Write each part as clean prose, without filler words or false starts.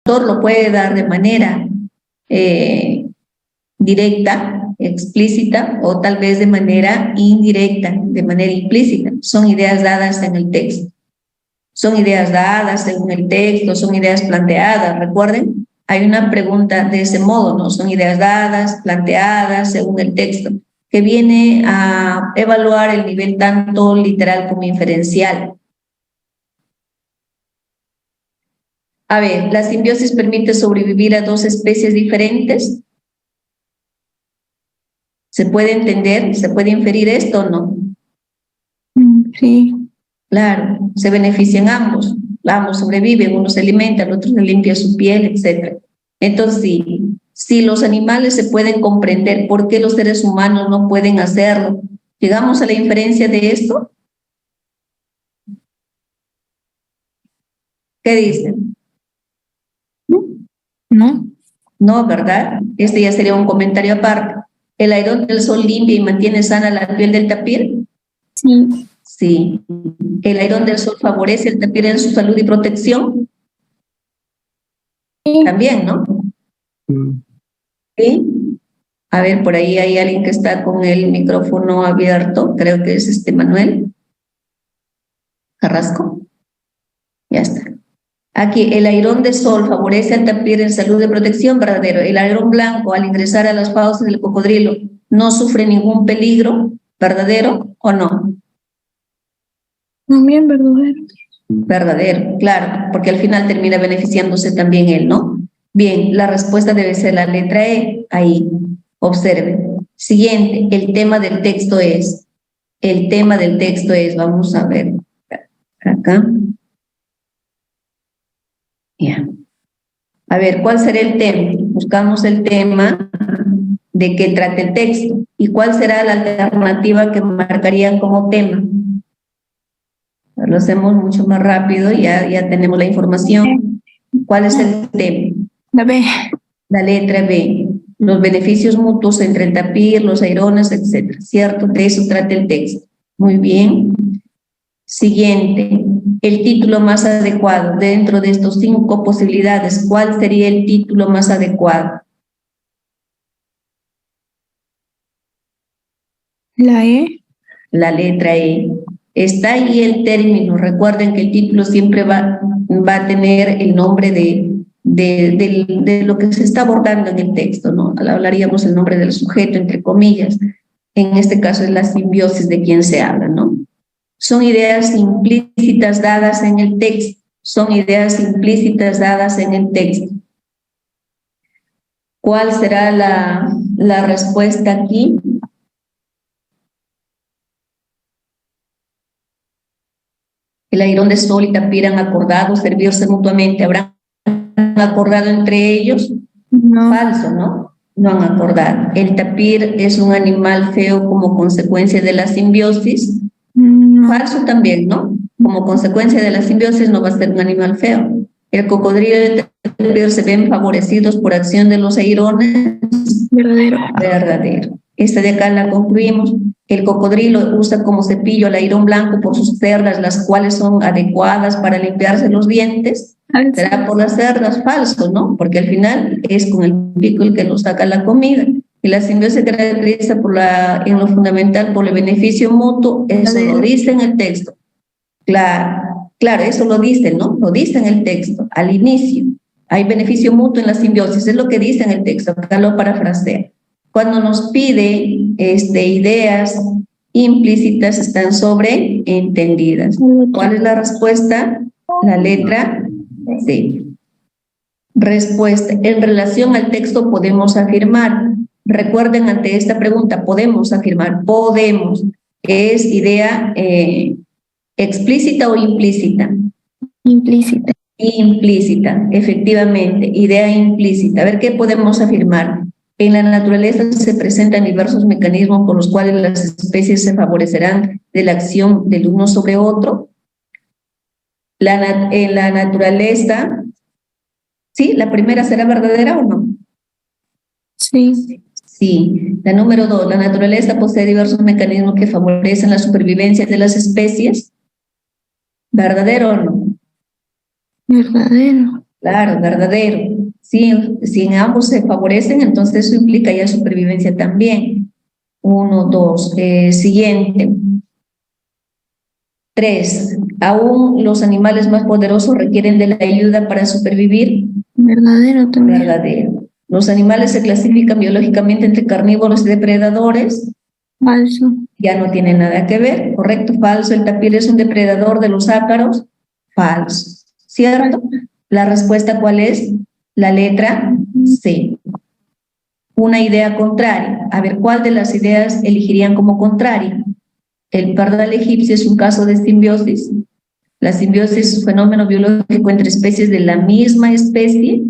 autor lo puede dar de manera directa, explícita, o tal vez de manera indirecta, de manera implícita. Son ideas dadas en el texto. Son ideas dadas según el texto, son ideas planteadas. Recuerden, hay una pregunta de ese modo, ¿no? Son ideas dadas, planteadas según el texto, que viene a evaluar el nivel tanto literal como inferencial. A ver, ¿la simbiosis permite sobrevivir a dos especies diferentes? ¿Se puede entender? ¿Se puede inferir esto o no? Sí. Claro, se benefician ambos. Ambos sobreviven, uno se alimenta, el otro se limpia su piel, etc. Entonces, si los animales se pueden comprender, ¿por qué los seres humanos no pueden hacerlo? ¿Llegamos a la inferencia de esto? ¿Qué dicen? No. No, ¿verdad? Este ya sería un comentario aparte. ¿El airón del sol limpia y mantiene sana la piel del tapir? Sí. Sí. ¿El airón del sol favorece el tapir en su salud y protección? Sí. También, ¿no? Sí. A ver, por ahí hay alguien que está con el micrófono abierto. Creo que es Manuel Carrasco. Ya está. Aquí, el airón de sol favorece al tapir en salud de protección, verdadero. El airón blanco, al ingresar a las fauces del cocodrilo, no sufre ningún peligro, verdadero o no. También verdadero. Verdadero, claro, porque al final termina beneficiándose también él, ¿no? Bien, la respuesta debe ser la letra E, ahí, observen. Siguiente, el tema del texto es, vamos a ver, acá. Ya. A ver, ¿cuál será el tema? Buscamos el tema de qué trata el texto. ¿Y cuál será la alternativa que marcarían como tema? Lo hacemos mucho más rápido, ya tenemos la información. ¿Cuál es el tema? La B. La letra B. Los beneficios mutuos entre el tapir, los airones, etc. ¿Cierto? De eso trata el texto. Muy bien. Siguiente. El título más adecuado. Dentro de estos 5 posibilidades, ¿cuál sería el título más adecuado? La E. La letra E. Está ahí el término. Recuerden que el título siempre va a tener el nombre de lo que se está abordando en el texto, ¿no? Hablaríamos el nombre del sujeto, entre comillas. En este caso es la simbiosis de quien se habla, ¿no? Son ideas implícitas dadas en el texto. Son ideas implícitas dadas en el texto. ¿Cuál será la respuesta aquí? El airón de sol y tapir han acordado servirse mutuamente. ¿Habrán acordado entre ellos? No. Falso, ¿no? No han acordado. El tapir es un animal feo como consecuencia de la simbiosis. No. Falso también, ¿no? Como consecuencia de la simbiosis no va a ser un animal feo. El cocodrilo y el tapir se ven favorecidos por acción de los airones. Verdadero. Verdadero. Esta de acá la concluimos. El cocodrilo usa como cepillo el airón blanco por sus cerdas, las cuales son adecuadas para limpiarse los dientes. Será por las cerdas. Falso, ¿no? Porque al final es con el pico el que nos saca la comida. Y la simbiosis se caracteriza en lo fundamental por el beneficio mutuo. Eso lo dice en el texto. Claro, eso lo dice, ¿no? Lo dice en el texto, al inicio. Hay beneficio mutuo en la simbiosis, es lo que dice en el texto, acá lo parafraseo. Cuando nos pide ideas implícitas, están sobreentendidas. ¿Cuál es la respuesta? La letra C. Respuesta. En relación al texto podemos afirmar. Recuerden ante esta pregunta, podemos afirmar. Podemos. ¿Es idea explícita o implícita? Implícita. Implícita, efectivamente. Idea implícita. A ver, ¿qué podemos afirmar? En la naturaleza se presentan diversos mecanismos por los cuales las especies se favorecerán de la acción del uno sobre otro. En la naturaleza, ¿sí? ¿La primera será verdadera o no? Sí. Sí. La número 2, la naturaleza posee diversos mecanismos que favorecen la supervivencia de las especies. ¿Verdadero o no? Verdadero. Claro, verdadero. Si en ambos se favorecen, entonces eso implica ya supervivencia también. 1, 2. Siguiente. 3. ¿Aún los animales más poderosos requieren de la ayuda para supervivir? Verdadero también. Verdadero. ¿Los animales se clasifican biológicamente entre carnívoros y depredadores? Falso. Ya no tiene nada que ver. ¿Correcto? Falso. ¿El tapir es un depredador de los ácaros? Falso. ¿Cierto? ¿La respuesta cuál es? La letra C. Una idea contraria. A ver, ¿cuál de las ideas elegirían como contraria? El pardal egipcio es un caso de simbiosis. La simbiosis es un fenómeno biológico entre especies de la misma especie.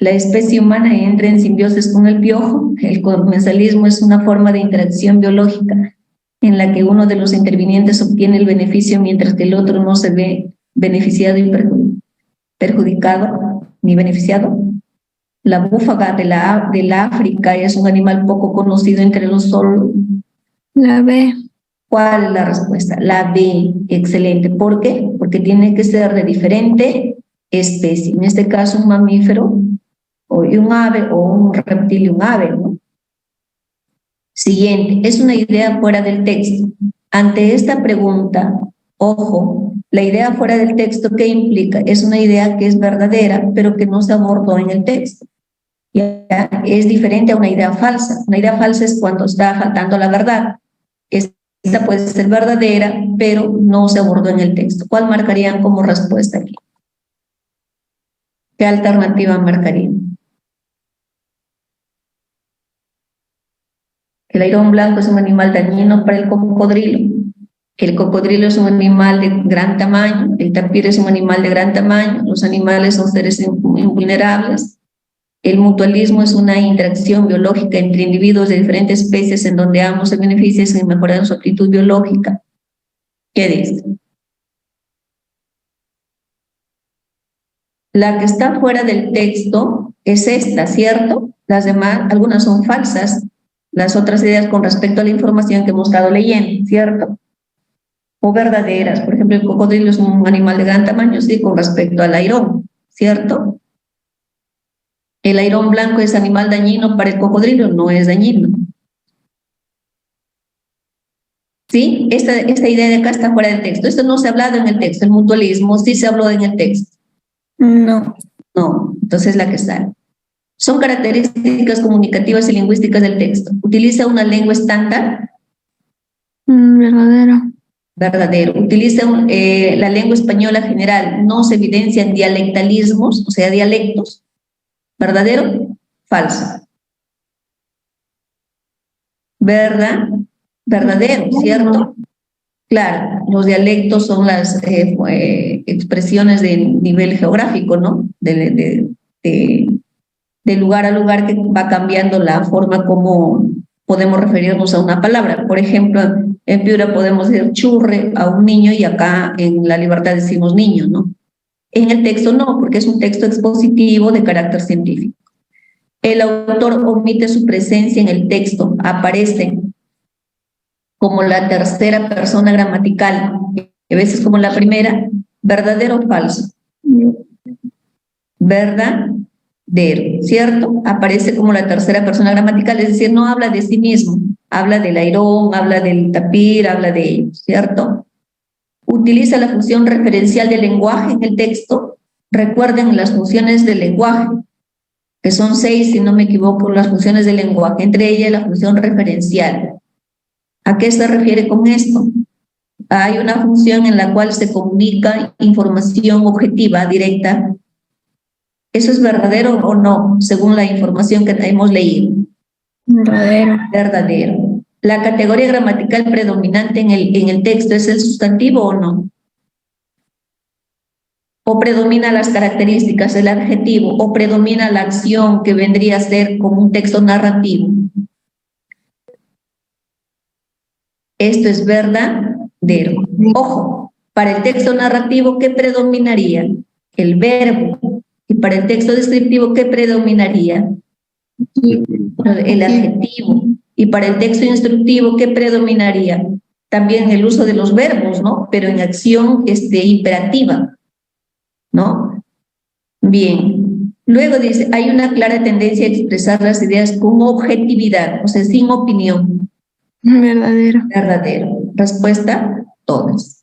La especie humana entra en simbiosis con el piojo. El comensalismo es una forma de interacción biológica en la que uno de los intervinientes obtiene el beneficio mientras que el otro no se ve beneficiado y perjudicado ni beneficiado. La búfaga de la África es un animal poco conocido entre los solos. La B. ¿Cuál es la respuesta? La B. Excelente. ¿Por qué? Porque tiene que ser de diferente especie. En este caso, un mamífero o un ave o un reptil y un ave, ¿no? Siguiente. Es una idea fuera del texto. Ante esta pregunta, ojo, la idea fuera del texto, ¿qué implica? Es una idea que es verdadera, pero que no se abordó en el texto. Ya es diferente a una idea falsa. Una idea falsa es cuando está faltando la verdad. Esta puede ser verdadera, pero no se abordó en el texto. ¿Cuál marcarían como respuesta aquí? ¿Qué alternativa marcarían? El airón blanco es un animal dañino para el cocodrilo. El cocodrilo es un animal de gran tamaño. El tapir es un animal de gran tamaño. Los animales son seres invulnerables. El mutualismo es una interacción biológica entre individuos de diferentes especies en donde ambos se benefician en mejorar su actitud biológica. ¿Qué dice? La que está fuera del texto es esta, ¿cierto? Las demás, algunas son falsas. Las otras ideas con respecto a la información que hemos estado leyendo, ¿cierto? O verdaderas. Por ejemplo, el cocodrilo es un animal de gran tamaño, sí, con respecto al airón, ¿cierto? El airón blanco es animal dañino para el cocodrilo, no es dañino. ¿Sí? Esta idea de acá está fuera del texto. Esto no se ha hablado en el texto. El mutualismo sí se habló en el texto. No. No, entonces la que sale. Son características comunicativas y lingüísticas del texto. Utiliza una lengua estándar. Verdadero. Verdadero. Utiliza la lengua española general. No se evidencian dialectalismos, o sea, dialectos. ¿Verdadero? Falso. ¿Verdad? Verdadero, ¿cierto? Claro, los dialectos son las expresiones de nivel geográfico, ¿no? De lugar a lugar que va cambiando la forma como podemos referirnos a una palabra. Por ejemplo, en Piura podemos decir churre a un niño y acá en La Libertad decimos niño, ¿no? En el texto no, porque es un texto expositivo de carácter científico. El autor omite su presencia en el texto, aparece como la tercera persona gramatical, a veces como la primera. ¿Verdadero o falso? Verdadero, ¿cierto? Aparece como la tercera persona gramatical, es decir, no habla de sí mismo, habla del airón, habla del tapir, habla de ellos, ¿cierto? Utiliza la función referencial del lenguaje en el texto. Recuerden las funciones del lenguaje, que son 6, si no me equivoco, las funciones del lenguaje, entre ellas la función referencial. ¿A qué se refiere con esto? Hay una función en la cual se comunica información objetiva, directa. ¿Eso es verdadero o no, según la información que hemos leído? Verdadero. Verdadero. ¿La categoría gramatical predominante en el texto es el sustantivo o no? ¿O predomina las características, el adjetivo, o predomina la acción que vendría a ser como un texto narrativo? Esto es verdadero. Ojo, para el texto narrativo, ¿qué predominaría? El verbo. Y para el texto descriptivo, ¿qué predominaría? El adjetivo. Y para el texto instructivo, ¿qué predominaría? También el uso de los verbos, ¿no? Pero en acción imperativa, ¿no? Bien. Luego dice, hay una clara tendencia a expresar las ideas con objetividad, o sea, sin opinión. Verdadero. Verdadero. Respuesta, todas.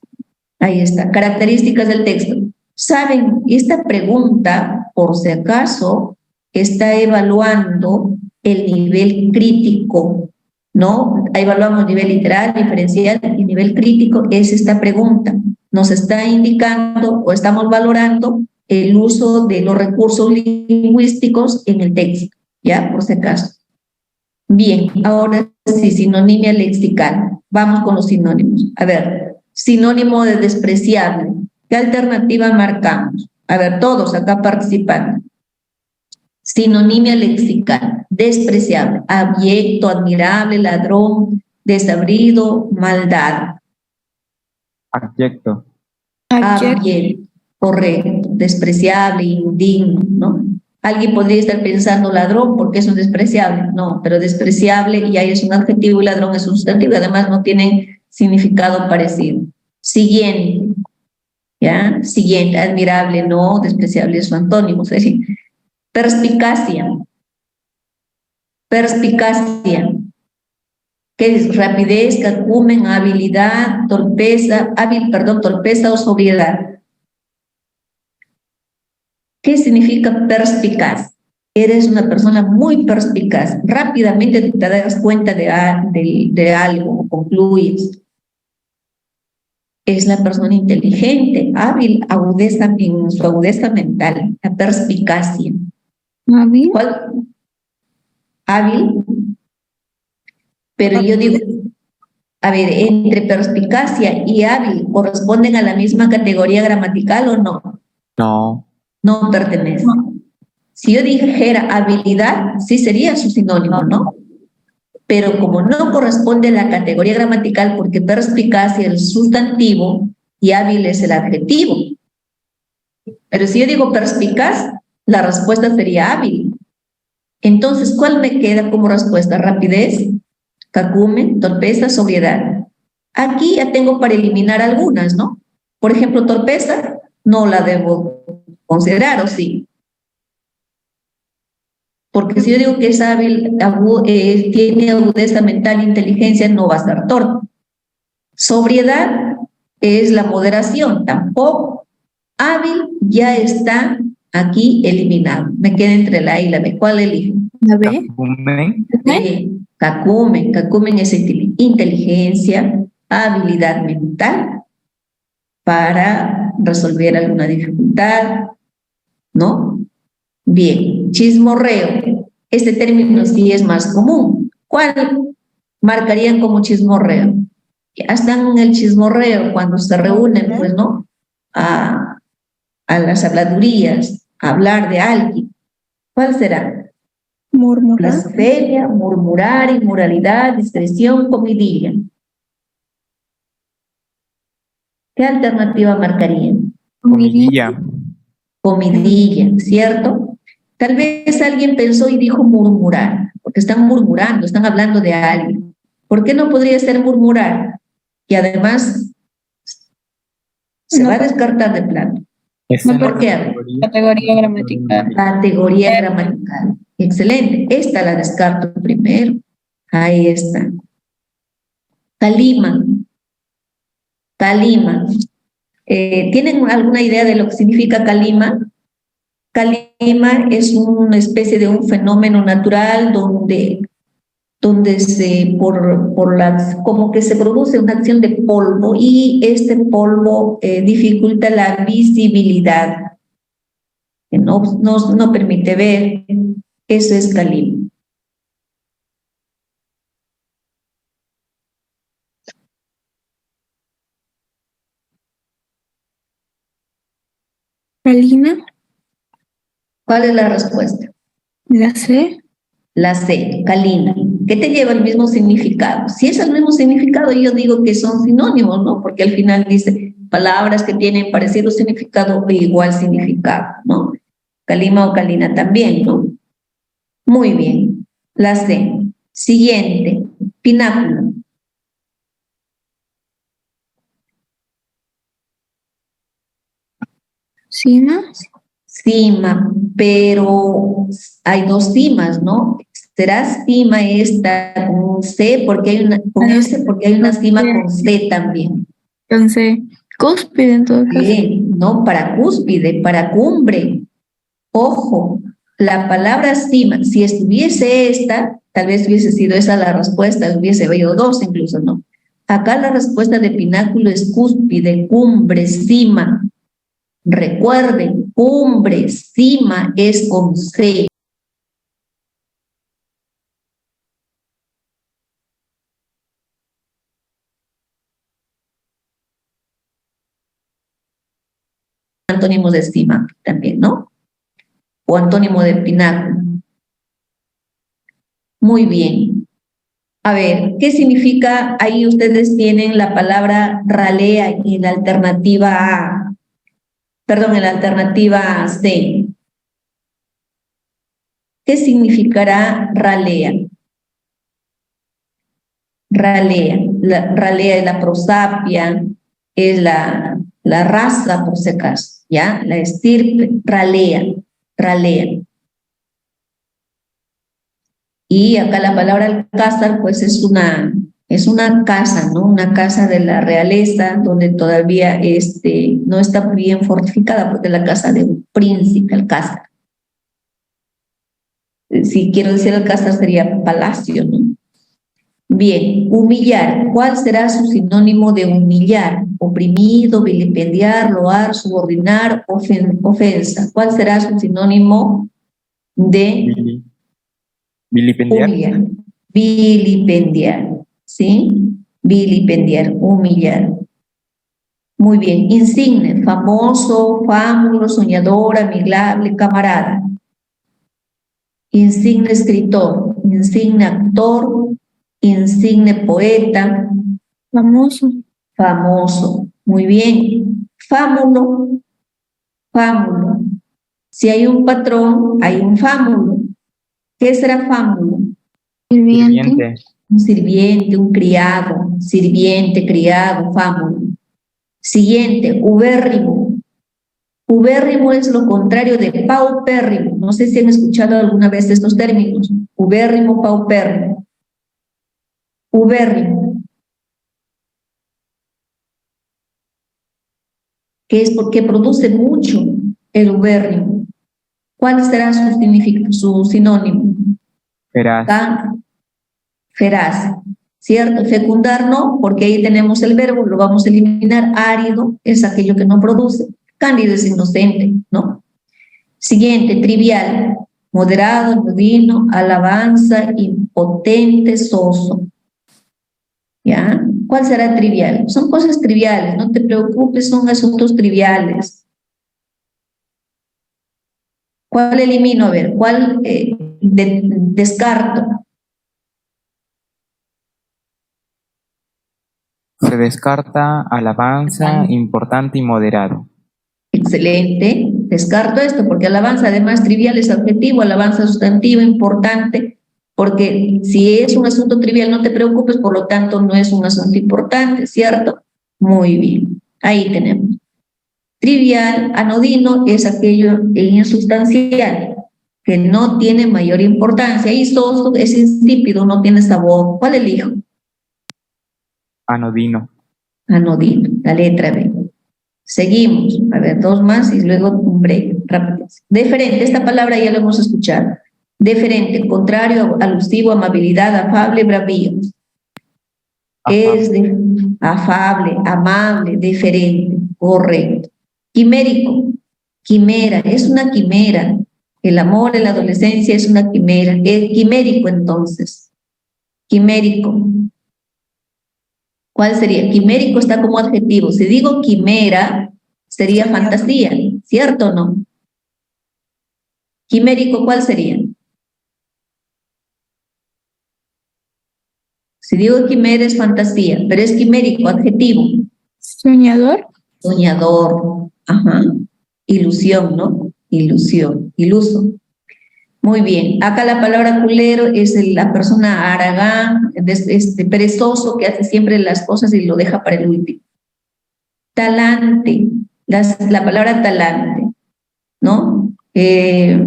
Ahí está. Características del texto. Saben, esta pregunta, por si acaso, está evaluando el nivel crítico, ¿no? Evaluamos nivel literal, diferencial y nivel crítico. Es esta pregunta. Nos está indicando o estamos valorando el uso de los recursos lingüísticos en el texto, ¿ya? Por si acaso. Bien, ahora sí, sinonimia lexical. Vamos con los sinónimos. A ver, sinónimo de despreciable. ¿Qué alternativa marcamos? A ver, todos acá participando. Sinonimia lexical. Despreciable. Abyecto, admirable, ladrón, desabrido, maldad. Abyecto. Abyecto. Correcto. Despreciable, indigno, ¿no? Alguien podría estar pensando ladrón porque es un despreciable. No, pero despreciable ya es un adjetivo y ladrón es un sustantivo. Además no tienen significado parecido. Siguiente. ¿Ya? Siguiente. Admirable, no. Despreciable es su antónimo. ¿Sí? Perspicacia. Perspicacia. ¿Qué es? Rapidez, cacumen, habilidad, torpeza, torpeza o sobriedad. ¿Qué significa perspicaz? Eres una persona muy perspicaz. Rápidamente te das cuenta de algo, concluyes. Es la persona inteligente, hábil, agudeza en su agudeza mental, la perspicacia. ¿Hábil? ¿Cuál? Hábil. Pero yo digo, a ver, entre perspicacia y hábil, ¿corresponden a la misma categoría gramatical o no? No. No pertenece. Si yo dijera habilidad, sí sería su sinónimo, ¿no? Pero como no corresponde a la categoría gramatical, porque perspicacia es el sustantivo y hábil es el adjetivo. Pero si yo digo perspicaz, la respuesta sería hábil. Entonces, ¿cuál me queda como respuesta? Rapidez, cacumen, torpeza, sobriedad. Aquí ya tengo para eliminar algunas, ¿no? Por ejemplo, torpeza, no la debo considerar, ¿o sí? Porque si yo digo que es hábil, tiene agudeza mental, inteligencia, no va a ser torpe. Sobriedad es la moderación, tampoco. Hábil ya está aquí eliminado. Me queda entre la y la B. ¿Cuál elijo? ¿La B? Cacumen. Cacumen es inteligencia, habilidad mental para resolver alguna dificultad, ¿no? Bien, chismorreo. Este término sí es más común. ¿Cuál marcarían como chismorreo? Ya están en el chismorreo cuando se reúnen, pues, ¿no? A las habladurías, a hablar de alguien. ¿Cuál será? Murmurar. Blasfemia, murmurar, inmoralidad, discreción, comidilla. ¿Qué alternativa marcarían? Comidilla. Comidilla, ¿cierto? Tal vez alguien pensó y dijo murmurar, porque están murmurando, están hablando de alguien. ¿Por qué no podría ser murmurar? Y además se va a descartar de plano. No, ¿Por qué? Categoría gramatical. Categoría gramatical. Excelente. Esta la descarto primero. Ahí está. Calima. Calima. ¿Tienen alguna idea de lo que significa calima? Calima es una especie de un fenómeno natural donde como que se produce una acción de polvo y este polvo dificulta la visibilidad, que no permite ver. Eso es calima. ¿Calina? ¿Cuál es la respuesta? ¿La C? La C, calina. ¿Qué te lleva el mismo significado? Si es el mismo significado, yo digo que son sinónimos, ¿no? Porque al final dice palabras que tienen parecido significado o igual significado, ¿no? Calima o calina también, ¿no? Muy bien. La C. Siguiente, pináculo. ¿Cima? Cima, pero hay dos cimas, ¿no? ¿Será cima esta con C? Porque hay una, con S, porque hay una cima con C también. Entonces, cúspide en todo caso. No, para cúspide, para cumbre. Ojo, la palabra cima, si estuviese esta, tal vez hubiese sido esa la respuesta, hubiese habido dos incluso, ¿no? Acá la respuesta de pináculo es cúspide, cumbre, cima. Recuerden, cumbre, cima es con C. Antónimos de cima también, ¿no? O antónimo de pináculo. Muy bien. A ver, ¿qué significa? Ahí ustedes tienen la palabra ralea en la alternativa A. Perdón, en la alternativa C. ¿Qué significará ralea? Ralea. Ralea es la prosapia, es la raza, por si acaso, ¿ya? La estirpe, ralea, ralea. Y acá la palabra alcázar, pues es una casa, ¿no? Una casa de la realeza, donde todavía no está bien fortificada, porque es la casa de un príncipe, alcázar. Si quiero decir alcázar sería palacio, ¿no? Bien, humillar. ¿Cuál será su sinónimo de humillar? Oprimido, vilipendiar, loar, subordinar, ofensa. ¿Cuál será su sinónimo de vilipendiar? Humillar? Vilipendiar, ¿sí? Vilipendiar, humillar. Muy bien. Insigne, famoso, fámulo, soñador, amigable, camarada. Insigne escritor, insigne actor, insigne poeta. Famoso. Famoso. Muy bien. Fámulo. Fámulo. Si hay un patrón, hay un fámulo. ¿Qué será fámulo? Sirviente. Un sirviente, un criado. Sirviente, criado, fámulo. Siguiente, ubérrimo. Ubérrimo es lo contrario de paupérrimo. No sé si han escuchado alguna vez estos términos. Ubérrimo, paupérrimo. Ubérrimo. Que es porque produce mucho el ubérrimo. ¿Cuál será su sinónimo? Feraz. Feraz, ¿cierto? Fecundar no, porque ahí tenemos el verbo, lo vamos a eliminar. Árido es aquello que no produce. Cándido es inocente, ¿no? Siguiente, trivial. Moderado, anodino, alabanza, impotente, soso. ¿Ya? ¿Cuál será trivial? Son cosas triviales, no te preocupes, son asuntos triviales. ¿Cuál elimino? A ver, ¿cuál descarto? Se descarta alabanza, importante y moderado. Excelente. Descarto esto porque alabanza además trivial es adjetivo, alabanza sustantivo, importante, porque si es un asunto trivial no te preocupes, por lo tanto no es un asunto importante, ¿cierto? Muy bien. Ahí tenemos. Trivial, anodino es aquello insustancial, que no tiene mayor importancia. Y soso es insípido, no tiene sabor. ¿Cuál elijo? Anodino. Anodino, la letra B. Seguimos. A ver, dos más y luego un break. Rápido. Deferente, esta palabra ya la hemos escuchado. Deferente, contrario, alusivo, amabilidad, afable, bravío. Es afable, amable, deferente, correcto. Quimérico, quimera, es una quimera. El amor en la adolescencia es una quimera. Es quimérico entonces. Quimérico. ¿Cuál sería? Quimérico está como adjetivo. Si digo quimera, sería fantasía, ¿cierto o no? Quimérico, ¿cuál sería? Si digo quimera es fantasía, pero es quimérico, adjetivo. Soñador. Soñador, ajá. Ilusión, ¿no? Ilusión, iluso. Muy bien. Acá la palabra culero es la persona haragán, perezoso, que hace siempre las cosas y lo deja para el último. Talante, la palabra talante, ¿no? eh,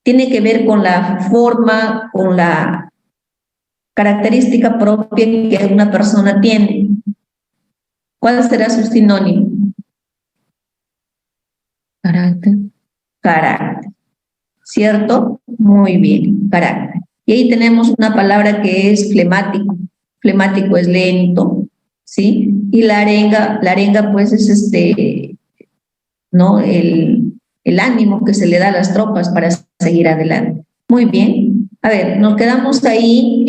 tiene que ver con la forma, con la característica propia que una persona tiene. ¿Cuál será su sinónimo? Carácter. Carácter. ¿Cierto? Muy bien, carácter. Y ahí tenemos una palabra que es flemático. Flemático es lento, ¿sí? Y la arenga pues es ¿no? El ánimo que se le da a las tropas para seguir adelante. Muy bien. A ver, nos quedamos ahí.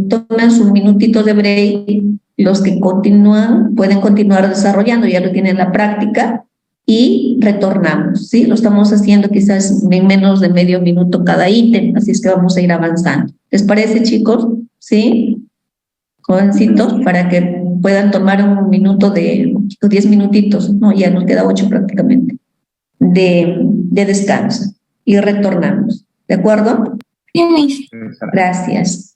Tomen sus minutitos de break. Los que continúan pueden continuar desarrollando, ya lo tienen en la práctica y retornamos, ¿sí? Lo estamos haciendo quizás en menos de medio minuto cada ítem, así es que vamos a ir avanzando. ¿Les parece, chicos? ¿Sí? Jovencitos, para que puedan tomar un minuto o 10 minutitos, no, ya nos queda 8 prácticamente, de descanso y retornamos. ¿De acuerdo? Bien, Gracias.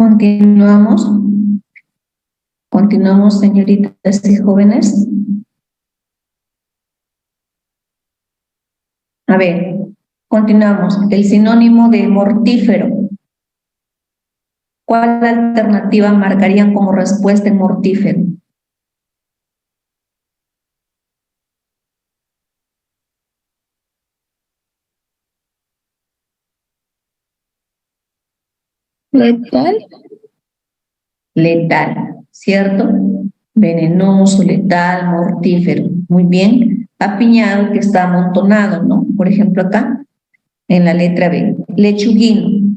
Continuamos. Continuamos, señoritas y jóvenes. A ver, continuamos. El sinónimo de mortífero. ¿Cuál alternativa marcarían como respuesta en mortífero? Letal. Letal, ¿cierto? Venenoso, letal, mortífero. Muy bien. Apiñado, que está amontonado, ¿no? Por ejemplo, acá, en la letra B. Lechuguino.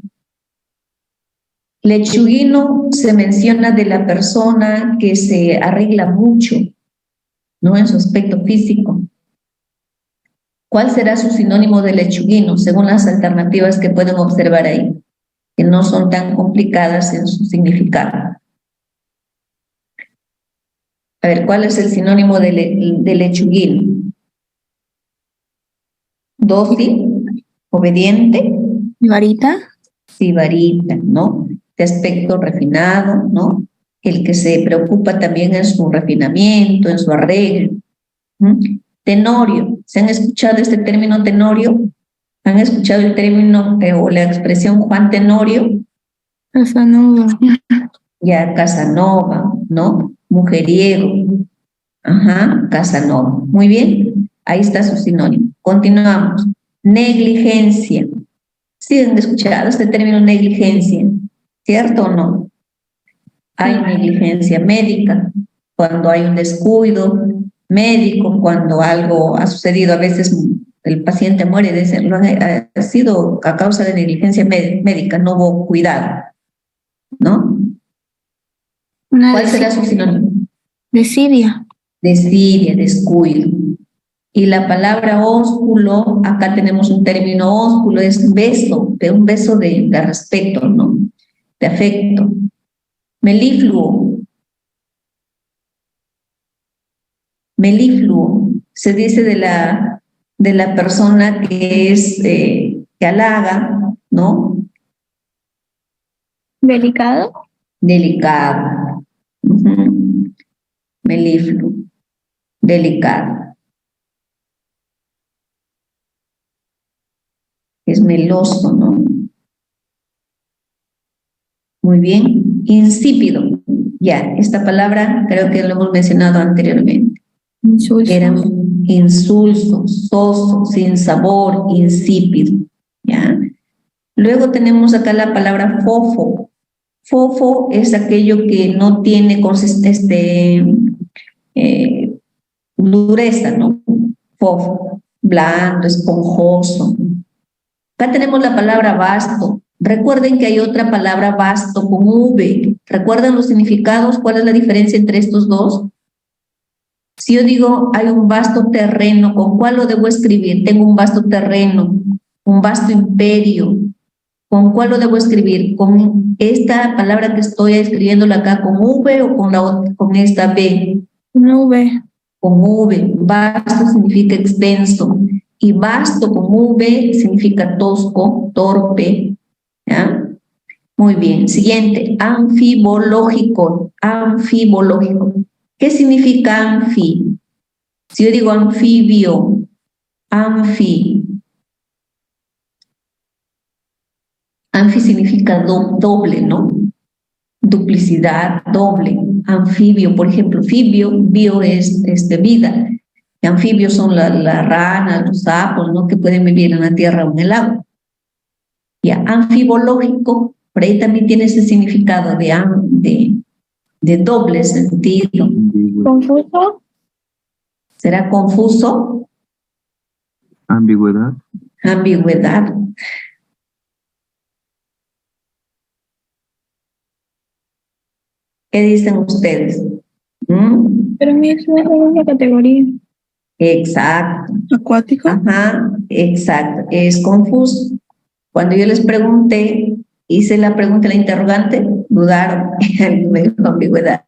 Lechuguino se menciona de la persona que se arregla mucho, ¿no? En su aspecto físico. ¿Cuál será su sinónimo de lechuguino, según las alternativas que pueden observar ahí, que no son tan complicadas en su significado? A ver, ¿cuál es el sinónimo de lechuguino? Dócil, obediente. Varita. Sibarita, ¿no? De aspecto refinado, ¿no? El que se preocupa también en su refinamiento, en su arreglo. Tenorio. ¿Se han escuchado este término tenorio? ¿Han escuchado el término o la expresión Juan Tenorio? Casanova. Ya, Casanova, ¿no? Mujeriego. Ajá, Casanova. Muy bien, ahí está su sinónimo. Continuamos. Negligencia. ¿Sí han escuchado este término negligencia? ¿Cierto o no? Hay negligencia médica, cuando hay un descuido médico, cuando algo ha sucedido, a veces el paciente muere, ha sido a causa de negligencia médica, no hubo cuidado, ¿no? ¿Cuál será su sinónimo? Desidia. Desidia, descuido. Y la palabra ósculo, acá tenemos un término ósculo, es beso, de un beso de respeto, ¿no? De afecto. Melifluo. Melifluo. Se dice de la persona que es, que halaga, ¿no? Delicado. Delicado. Melifluo. Delicado. Es meloso, ¿no? Muy bien. Insípido. Ya, esta palabra creo que lo hemos mencionado anteriormente. Insulso. Era insulso, soso, sin sabor, insípido. ¿Ya? Luego tenemos acá la palabra fofo. Fofo es aquello que no tiene dureza, ¿no? Fofo, blando, esponjoso. Acá tenemos la palabra vasto. Recuerden que hay otra palabra vasto con V. ¿Recuerdan los significados? ¿Cuál es la diferencia entre estos dos? Si yo digo hay un vasto terreno, ¿con cuál lo debo escribir? Tengo un vasto terreno, un vasto imperio. ¿Con cuál lo debo escribir? ¿Con esta palabra que estoy escribiéndola acá con V o con esta B? Con V. Con V. Vasto significa extenso. Y vasto con V significa tosco, torpe. ¿Ya? Muy bien. Siguiente. Anfibológico. Anfibológico. ¿Qué significa anfi? Si yo digo anfibio, anfi. Anfi significa doble, ¿no? Duplicidad, doble. Anfibio, por ejemplo, fibio, bio es vida. Y anfibios son las ranas, los sapos, ¿no? Que pueden vivir en la tierra o en el agua. Ya, anfibológico, por ahí también tiene ese significado de doble sentido. Confuso. ¿Será confuso? Ambigüedad. Ambigüedad. ¿Qué dicen ustedes? Pero a mí es una categoría. Exacto. Acuático. Ajá, exacto. Es confuso. Cuando yo les pregunté, hice la pregunta, la interrogante, dudaron. Me dijo ambigüedad.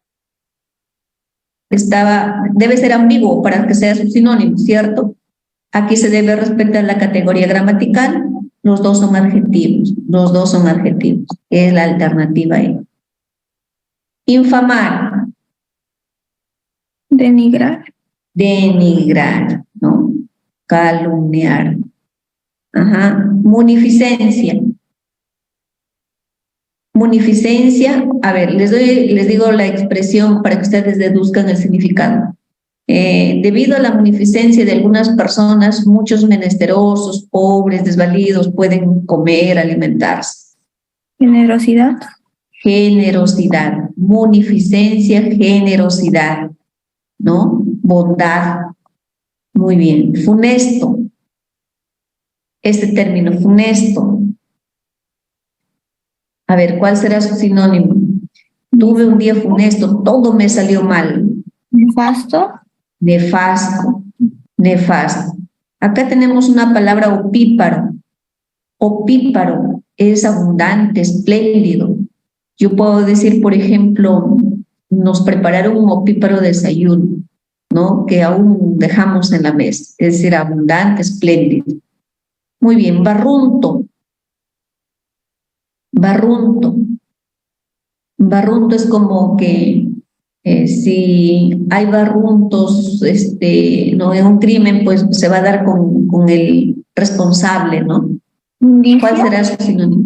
Debe ser ambiguo para que sea su sinónimo, ¿cierto? Aquí se debe respetar la categoría gramatical. Los dos son adjetivos. Los dos son adjetivos. Es la alternativa ahí. Infamar, denigrar, denigrar, ¿no? Calumniar. Ajá. Munificencia. Munificencia, a ver, les digo la expresión para que ustedes deduzcan el significado. Debido a la munificencia de algunas personas, muchos menesterosos, pobres, desvalidos pueden comer, alimentarse. generosidad, Generosidad, munificencia, generosidad, ¿no? Bondad. Muy bien. Funesto. Este término, funesto. A ver, ¿cuál será su sinónimo? Tuve un día funesto, todo me salió mal. nefasto, Nefasto, nefasto. Acá tenemos una palabra opíparo. Opíparo es abundante, espléndido. Yo puedo decir, por ejemplo, nos prepararon un opíparo desayuno, ¿no? Que aún dejamos en la mesa, es decir, abundante, espléndido. Muy bien, barrunto. Barrunto. Barrunto es como que si hay barruntos ¿no? en un crimen, pues se va a dar con el responsable, ¿no? indicio, ¿Cuál será su sinónimo?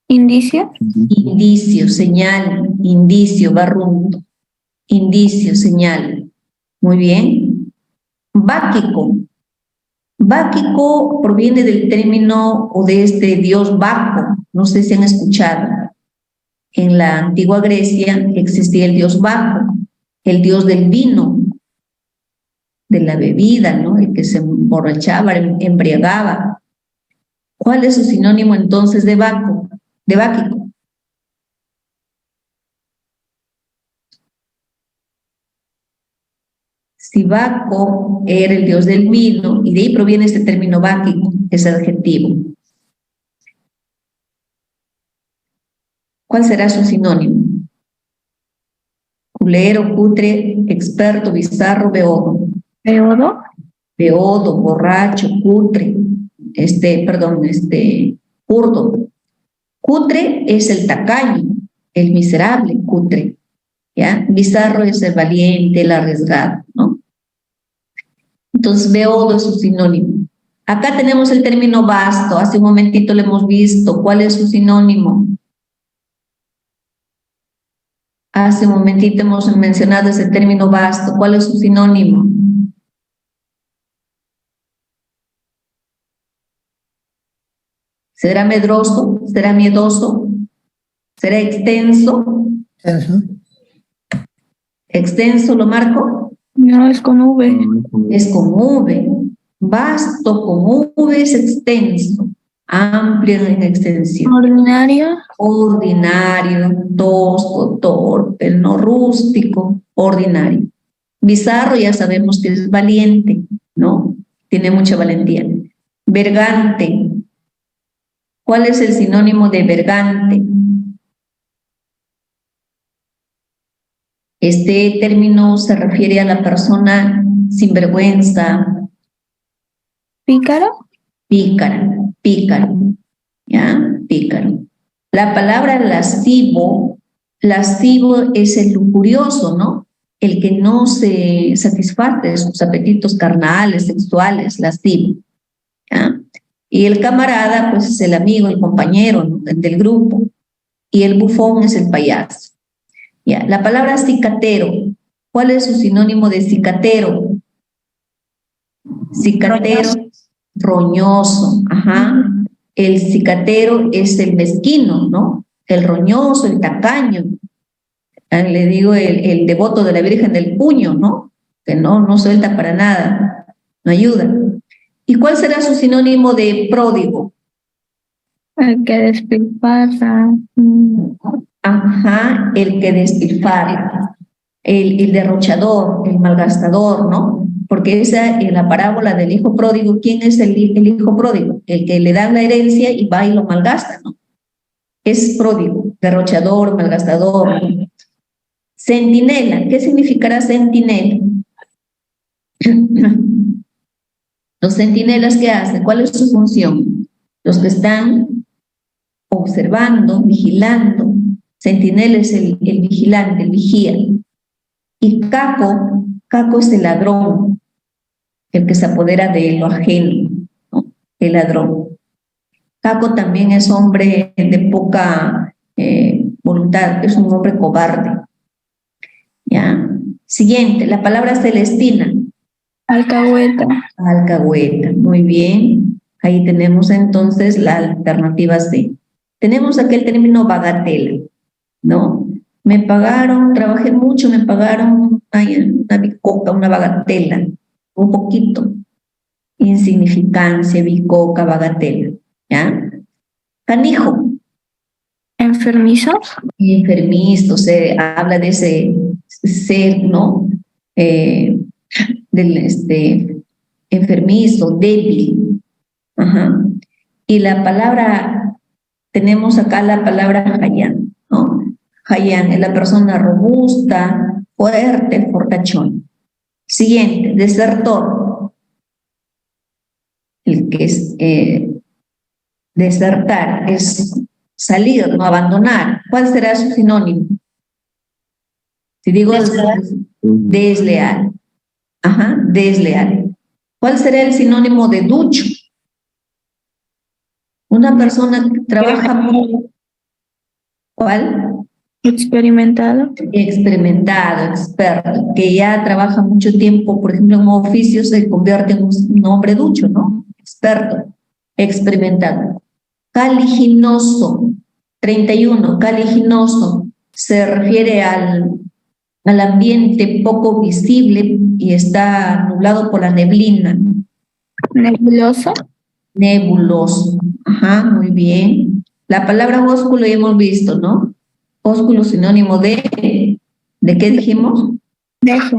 indicio, Indicio, señal, indicio, barrunto. Indicio, señal. Muy bien. Báquico. Báquico proviene del término o de este dios Baco. No sé si han escuchado. En la antigua Grecia existía el dios Baco, el dios del vino, de la bebida, ¿no? El que se emborrachaba, embriagaba. ¿Cuál es su sinónimo entonces de Baco? De Báquico. Si Baco era el dios del vino, y de ahí proviene este término báquico, ese adjetivo. ¿Cuál será su sinónimo? Culero, cutre, experto, bizarro, beodo. beodo, Beodo, borracho, cutre, curdo. Cutre es el tacaño, el miserable, cutre. ¿Ya? Bizarro es el valiente, el arriesgado, ¿no? Entonces, beodo es su sinónimo. Acá tenemos el término vasto, hace un momentito lo hemos visto. ¿Cuál es su sinónimo? Hace un momentito hemos mencionado ese término vasto. ¿Cuál es su sinónimo? ¿Será medroso? ¿Será miedoso? ¿Será extenso? ¿Extenso lo marco? no, es con V, Es con V. Vasto con V es extenso. Amplio en extensión. ordinario, Ordinario, tosco, torpe, no rústico, ordinario. Bizarro ya sabemos que es valiente, ¿no? Tiene mucha valentía. Bergante. ¿Cuál es el sinónimo de bergante? Este término se refiere a la persona sinvergüenza, pícaro, pícara, pícaro, ¿ya? Pícaro. La palabra lascivo, lascivo es el lujurioso, ¿no? El que no se satisface de sus apetitos carnales, sexuales, lascivo, ¿ya? Y el camarada, pues es el amigo, el compañero, ¿no? Del grupo. Y el bufón es el payaso. ¿Ya? La palabra cicatero, ¿cuál es su sinónimo de cicatero? Cicatero, roñoso, ajá. El cicatero es el mezquino, ¿no? El roñoso, el tacaño. Le digo el devoto de la Virgen del Puño, ¿no? Que no suelta para nada, no ayuda. ¿Y cuál será su sinónimo de pródigo? el que despilfarra, Ajá, el que despilfarra, el derrochador, el malgastador, ¿no? Porque esa en la parábola del hijo pródigo, ¿quién es el hijo pródigo? El que le dan la herencia y va y lo malgasta, ¿no? Es pródigo, derrochador, malgastador. Centinela, ¿qué significará centinela? Los centinelas, ¿qué hacen? ¿Cuál es su función? Los que están observando, vigilando, Centinela es el vigilante, el vigía. Y caco es el ladrón, el que se apodera de lo ajeno, ¿no? El ladrón. Caco también es hombre de poca voluntad, es un hombre cobarde. ¿Ya? Siguiente, la palabra celestina. Alcahueta. Alcahueta, muy bien. Ahí tenemos entonces la alternativa C. Tenemos aquel término bagatela, ¿no? Me pagaron, trabajé mucho, me pagaron una bicoca, una bagatela, un poquito. Insignificancia, bicoca, bagatela, ¿ya? Canijo. Enfermizo. Enfermizo, se habla de ese ser, ¿no? Del enfermizo, débil. Ajá. Y la palabra, tenemos acá la palabra Hayán, ¿no? Hayán es la persona robusta, fuerte, fortachón. Siguiente, desertor. El que es desertar, es salir, no abandonar. ¿Cuál será su sinónimo? Si digo desleal. Ajá, desleal. ¿Cuál será el sinónimo de ducho? Una persona que trabaja mucho. ¿Cuál? Experimentado. Experimentado, experto, que ya trabaja mucho tiempo, por ejemplo, en un oficio se convierte en un hombre ducho, ¿no? Experto, experimentado. Caliginoso, 31, caliginoso, se refiere al ambiente poco visible y está nublado por la neblina. Nebuloso. Nebuloso, ajá, muy bien. La palabra ósculo ya hemos visto, ¿no? Ósculo sinónimo ¿de qué dijimos? Beso.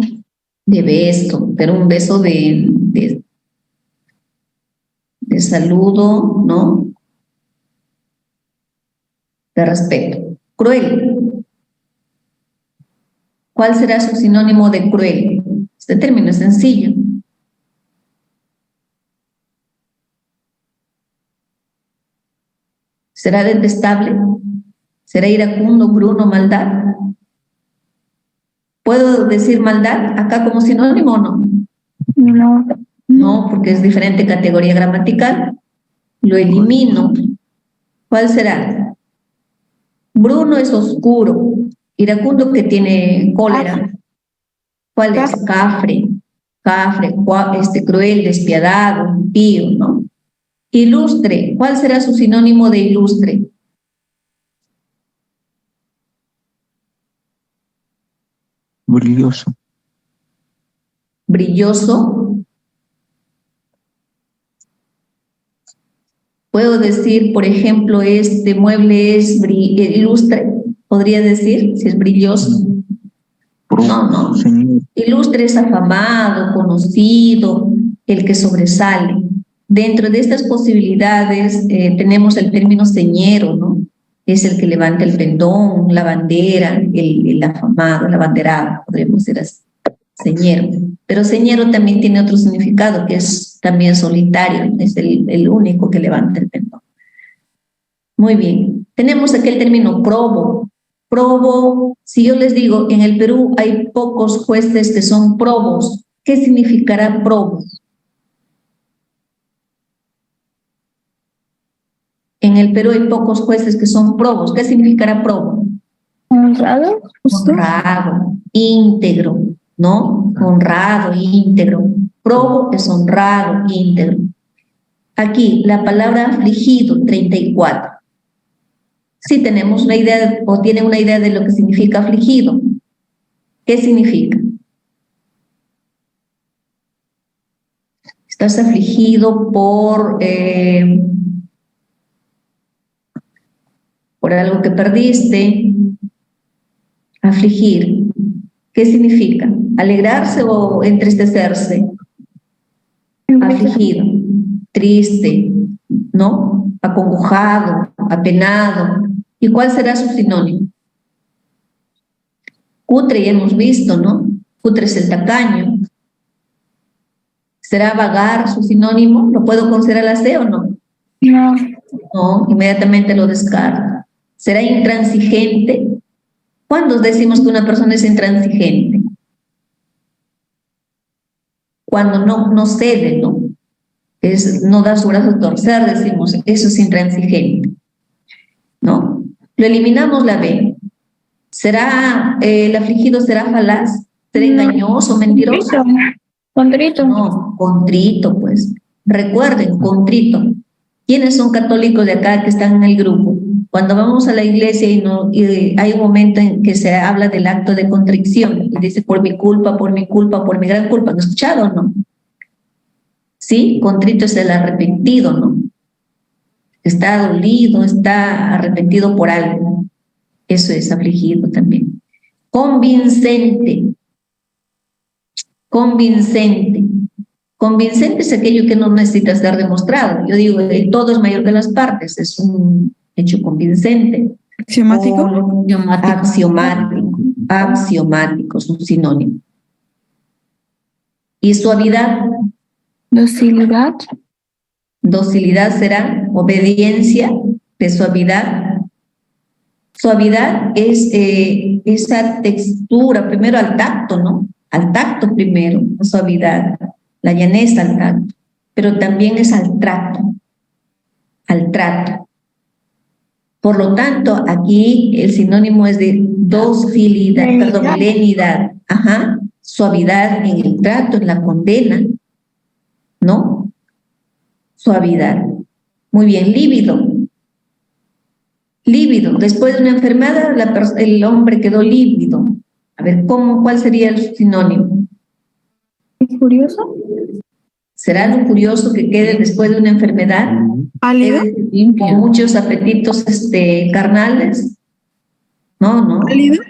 De beso, pero un beso de saludo, ¿no? De respeto. Cruel. ¿Cuál será su sinónimo de cruel? Este término es sencillo. ¿Será detestable? ¿Será iracundo, bruno, maldad? ¿Puedo decir maldad acá como sinónimo o no? No. No, porque es diferente categoría gramatical. Lo elimino. ¿Cuál será? Bruno es oscuro. Iracundo que tiene cólera. ¿Cuál es? Cafre. Cafre, cruel, despiadado, impío, ¿no? Ilustre. ¿Cuál será su sinónimo de ilustre? Brilloso. Brilloso. Puedo decir, por ejemplo, este mueble es ilustre. ¿Podría decir si es brilloso? No. Ilustre es afamado, conocido, el que sobresale. Dentro de estas posibilidades tenemos el término señero, ¿no? Es el que levanta el pendón, la bandera, el afamado, el abanderado, podríamos decir así. Señero. Pero señero también tiene otro significado, que es también solitario, es el único que levanta el pendón. Muy bien. Tenemos aquí el término probo. Probo, si yo les digo, en el Perú hay pocos jueces que son probos. ¿Qué significará probo? En el Perú hay pocos jueces que son probos. ¿Qué significará probo? Honrado. Justo. Honrado, íntegro, ¿no? Honrado, íntegro. Probo es honrado, íntegro. Aquí, la palabra afligido, 34. Sí tenemos una idea, o tienen una idea de lo que significa afligido. ¿Qué significa? Estás afligido por algo que perdiste. Afligir. ¿Qué significa? ¿Alegrarse o entristecerse? Afligido, triste, ¿no? Acongojado, apenado. ¿Y cuál será su sinónimo? Cutre ya hemos visto, ¿no? Cutre es el tacaño. ¿Será vagar su sinónimo? ¿Lo puedo considerar la C o no? No. No, inmediatamente lo descarto. ¿Será intransigente? ¿Cuándo decimos que una persona es intransigente? Cuando no cede, ¿no? No da su brazo a torcer, decimos, eso es intransigente, ¿no? Lo eliminamos la B. ¿Será, el afligido será falaz? ¿Será engañoso, mentiroso? Contrito. No, contrito, pues. Recuerden, contrito. ¿Quiénes son católicos de acá que están en el grupo? Cuando vamos a la iglesia y hay un momento en que se habla del acto de contrición y dice por mi culpa, por mi culpa, por mi gran culpa. ¿Han escuchado o no? Sí, contrito es el arrepentido, ¿no? Está dolido, está arrepentido por algo. Eso es afligido también. Convincente. Convincente. Convincente es aquello que no necesita ser demostrado. Yo digo, el todo es mayor que las partes, es un hecho convincente. ¿Axiomático? Axiomático. Axiomático es un sinónimo. ¿Y suavidad? Docilidad. Docilidad será obediencia de suavidad. Suavidad es esa textura, primero al tacto, ¿no? Al tacto primero, la suavidad, la llaneza al tacto, pero también es al trato, al trato. Por lo tanto, aquí el sinónimo es de docilidad, perdón, lenidad, ajá, suavidad en el trato, en la condena, ¿no? Suavidad. Muy bien, lívido. Lívido. Después de una enfermedad, el hombre quedó lívido. A ver, ¿cuál sería el sinónimo? ¿Curioso? ¿Será lujurioso que quede después de una enfermedad? ¿Pálido? Con muchos apetitos carnales. No. ¿Pálido?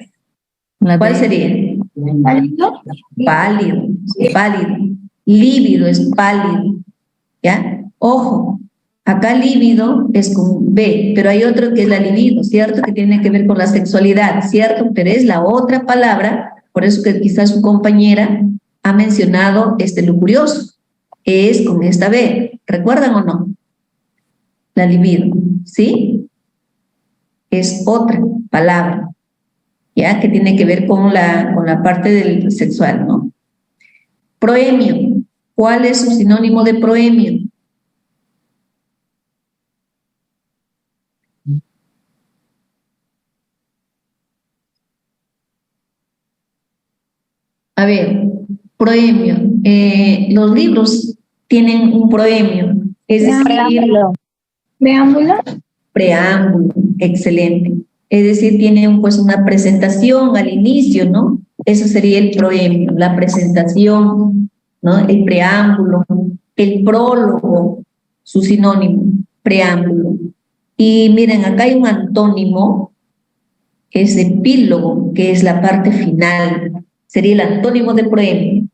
¿Cuál sería? ¿Pálido? Pálido. Lívido es pálido. ¿Ya? Ojo, acá lívido es con B, pero hay otro que es la libido, ¿cierto? Que tiene que ver con la sexualidad, ¿cierto? Pero es la otra palabra, por eso que quizás su compañera ha mencionado lujurioso, que es con esta B. ¿Recuerdan o no? La libido, ¿sí? Es otra palabra, ¿ya? Que tiene que ver con la parte del sexual, ¿no? Proemio. ¿Cuál es su sinónimo de proemio? A ver, proemio. Los libros tienen un proemio, es decir, Preámbulo. Preámbulo, excelente. Es decir, tiene una presentación al inicio, ¿no? Eso sería el proemio, la presentación, ¿no? El preámbulo, el prólogo, su sinónimo, preámbulo. Y miren, acá hay un antónimo, que es epílogo, que es la parte final. Sería el antónimo de proemio,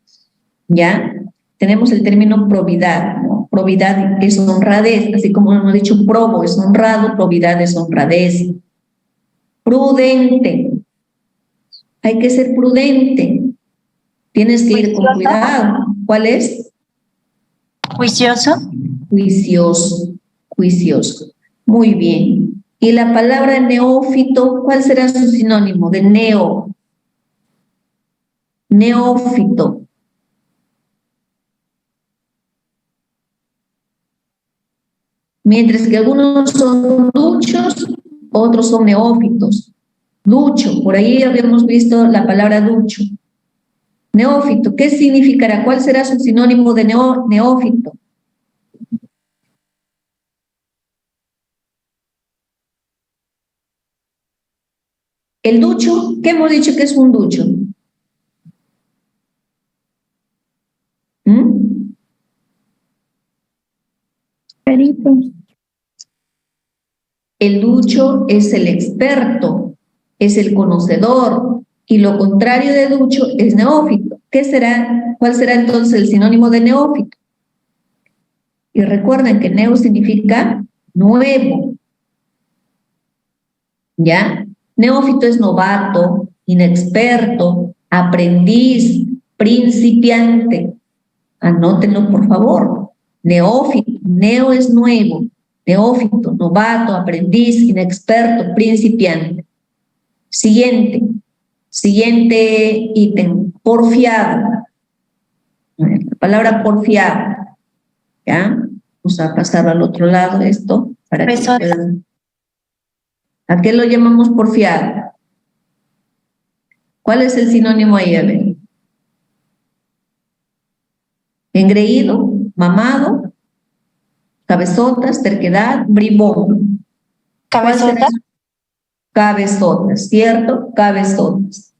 ¿ya? Tenemos el término probidad, ¿no? Probidad es honradez, así como hemos dicho, probo es honrado, probidad es honradez. Prudente. Hay que ser prudente. Tienes que ir con cuidado. ¿Cuál es? Juicioso. Juicioso. Muy bien. Y la palabra neófito, ¿cuál será su sinónimo de neo? Neófito. Mientras que algunos son duchos, otros son neófitos. Ducho, por ahí habíamos visto la palabra ducho. Neófito, ¿qué significará? ¿Cuál será su sinónimo de neófito? El ducho, ¿qué hemos dicho que es un ducho? Perito. El ducho es el experto, es el conocedor, y lo contrario de ducho es neófito. ¿Qué será? ¿Cuál será entonces el sinónimo de neófito? Y recuerden que neo significa nuevo, ¿ya? Neófito es novato, inexperto, aprendiz, principiante. Anótenlo, por favor. Neófito, neo es nuevo, neófito, novato, aprendiz, inexperto, principiante. Siguiente ítem, porfiado. La palabra porfiado, ¿ya? Vamos a pasar al otro lado esto para que puedan. ¿A qué lo llamamos porfiado? ¿Cuál es el sinónimo ahí? A ver. Engreído, mamado, cabezotas, terquedad, bribón. Cabezota. Cabezotas, ¿cierto? Cabezotas.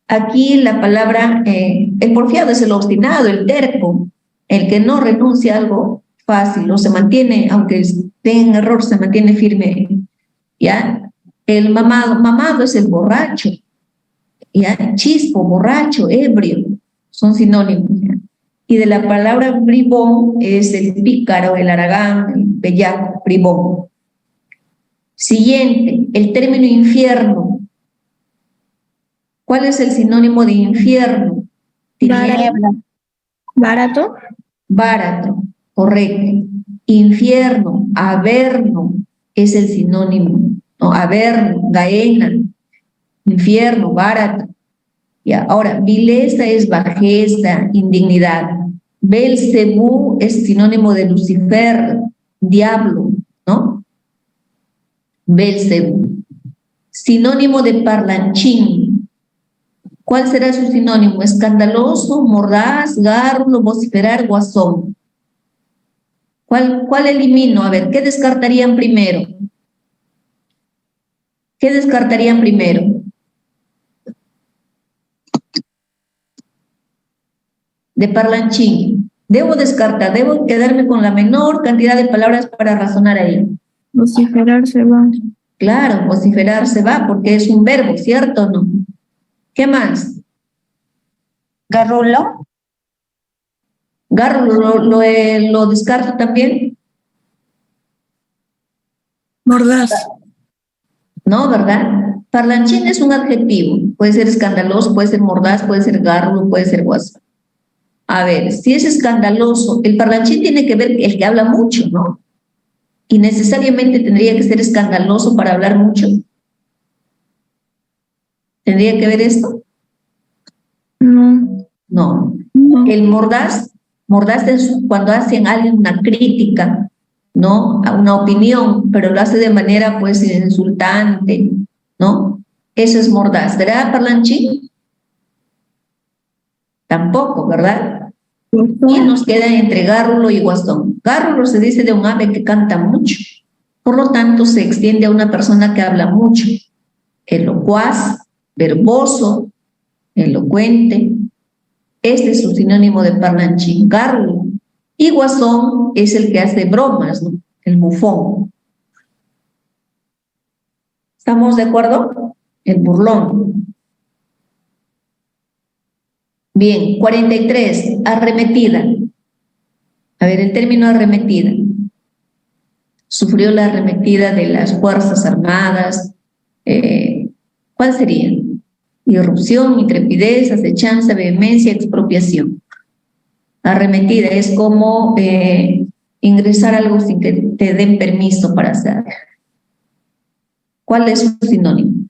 Aquí la palabra, el porfiado es el obstinado, el terco, el que no renuncia a algo fácil o se mantiene, aunque esté en error, se mantiene firme, ¿ya? El mamado es el borracho, ¿ya? Chispo, borracho, ebrio, son sinónimos, ¿ya? Y de la palabra bribón es el pícaro, el haragán, el bellaco, bribón. Siguiente, el término infierno. ¿Cuál es el sinónimo de infierno? Barato. Barato. Barato, correcto. Infierno, averno, es el sinónimo, ¿no? Averno, gaena, infierno, barato. Ya, ahora, vileza es bajeza, indignidad. Belcebú es sinónimo de Lucifer, diablo, ¿no? Belcebú. Sinónimo de parlanchín. ¿Cuál será su sinónimo? Escandaloso, mordaz, gárrulo, vociferar, guasón. ¿Cuál elimino? A ver, ¿qué descartarían primero? ¿Qué descartarían primero? De parlanchín. Debo descartar, debo quedarme con la menor cantidad de palabras para razonar ahí. Vociferar se va. Claro, vociferar se va porque es un verbo, ¿cierto o no? ¿Qué más? Garrulo. Gárrulo lo descarto también. Mordaz. No, ¿verdad? Parlanchín es un adjetivo. Puede ser escandaloso, puede ser mordaz, puede ser gárrulo, puede ser guasón. A ver, si es escandaloso, el parlanchín tiene que ver el que habla mucho, ¿no? Y necesariamente tendría que ser escandaloso para hablar mucho. ¿Tendría que ver esto? No. No. No. El mordaz es cuando hacen a alguien una crítica, ¿no? A una opinión, pero lo hace de manera pues insultante, ¿no? Eso es mordaz. ¿Será parlanchín? Tampoco, ¿verdad? Y nos queda entre gárrulo y guasón. Gárrulo se dice de un ave que canta mucho, por lo tanto se extiende a una persona que habla mucho, locuaz, verboso, elocuente. Este es su sinónimo de parlanchín, gárrulo. Y guasón es el que hace bromas, ¿no? El bufón. ¿Estamos de acuerdo? El burlón. Bien, 43, arremetida. A ver, el término arremetida. Sufrió la arremetida de las Fuerzas Armadas. ¿Cuál sería? Irrupción, intrepidez, acechanza, vehemencia, expropiación. Arremetida es como ingresar algo sin que te den permiso para hacer. ¿Cuál es su sinónimo?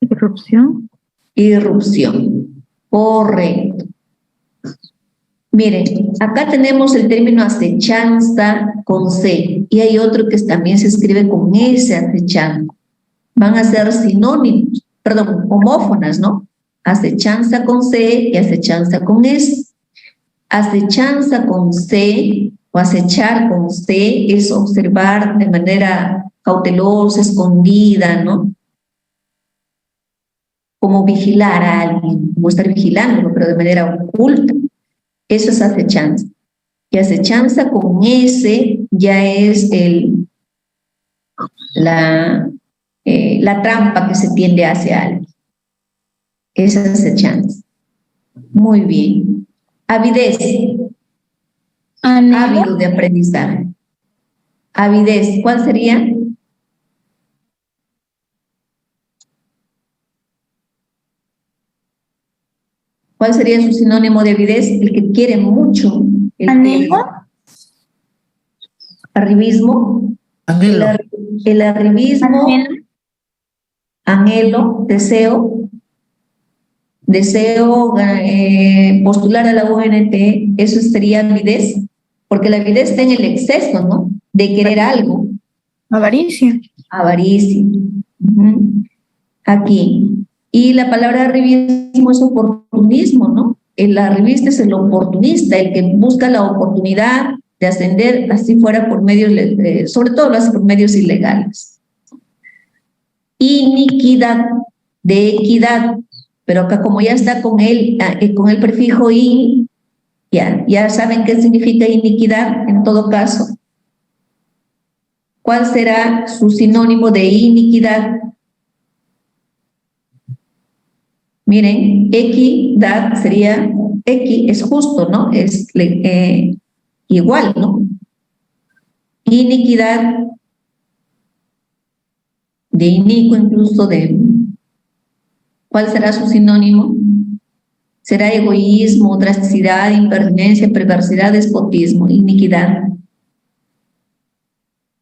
Irrupción. Irrupción. Correcto. Miren, acá tenemos el término acechanza con C y hay otro que también se escribe con S, acechanza. Van a ser sinónimos, perdón, homófonas, ¿no? Acechanza con C y acechanza con S. Acechanza con C o acechar con C es observar de manera cautelosa, escondida, ¿no? Como vigilar a alguien, como estar vigilándolo, pero de manera oculta. Eso es acechanza. Y acechanza con S ya es la trampa que se tiende hacia alguien. Esa es acechanza. Muy bien. Avidez. Ávido de aprendizaje. Avidez, ¿cuál sería? ¿Cuál sería su sinónimo de avidez? El que quiere mucho. ¿Anhelo? Arribismo. Anhelo. El arribismo. Anhelo, deseo postular a la UNT, eso sería avidez, porque la avidez está en el exceso, ¿no? De querer algo. Avaricia. Avaricia. Aquí. Y la palabra arribismo es oportunismo, ¿no? El arribista es el oportunista, el que busca la oportunidad de ascender, así fuera por medios, sobre todo lo hace por medios ilegales. Iniquidad, de equidad, pero acá como ya está con el prefijo in, ya saben qué significa iniquidad en todo caso. ¿Cuál será su sinónimo de iniquidad? Miren, equidad sería, es justo, ¿no? Es igual, ¿no? Iniquidad, de inicuo incluso, ¿cuál será su sinónimo? Será egoísmo, drasticidad, impertinencia, perversidad, despotismo, iniquidad.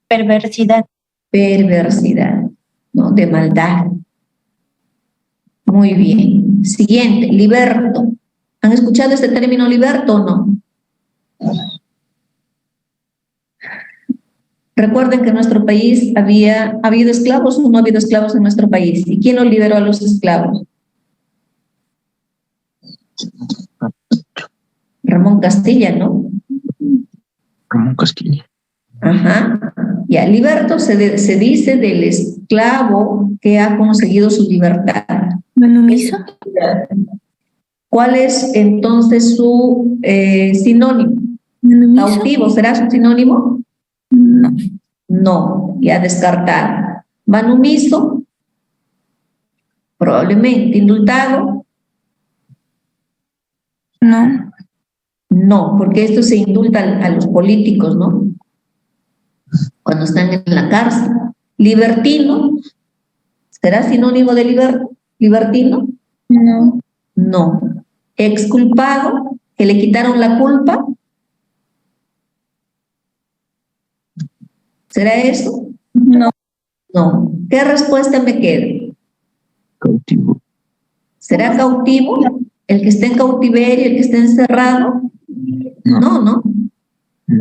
Perversidad. Perversidad, ¿no? De maldad. Muy bien. Siguiente, liberto. ¿Han escuchado este término liberto o no? Recuerden que en nuestro país ¿ha habido esclavos o no ha habido esclavos en nuestro país? ¿Y quién los liberó a los esclavos? Ramón Castilla, ¿no? Ramón Castilla. Ajá. Ya, liberto se dice del esclavo que ha conseguido su libertad. ¿Manumiso? ¿Cuál es entonces su sinónimo? ¿Manumiso? ¿Cautivo será su sinónimo? No. No, ya descartado. ¿Manumiso? Probablemente. ¿Indultado? No. No, porque esto se indulta a los políticos, ¿no? Cuando están en la cárcel. ¿Libertino? ¿Será sinónimo de libertino? No. No. ¿Exculpado? ¿Que le quitaron la culpa? ¿Será eso? No. No. ¿Qué respuesta me queda? Cautivo. ¿Será cautivo? ¿El que está en cautiverio, el que está encerrado? No.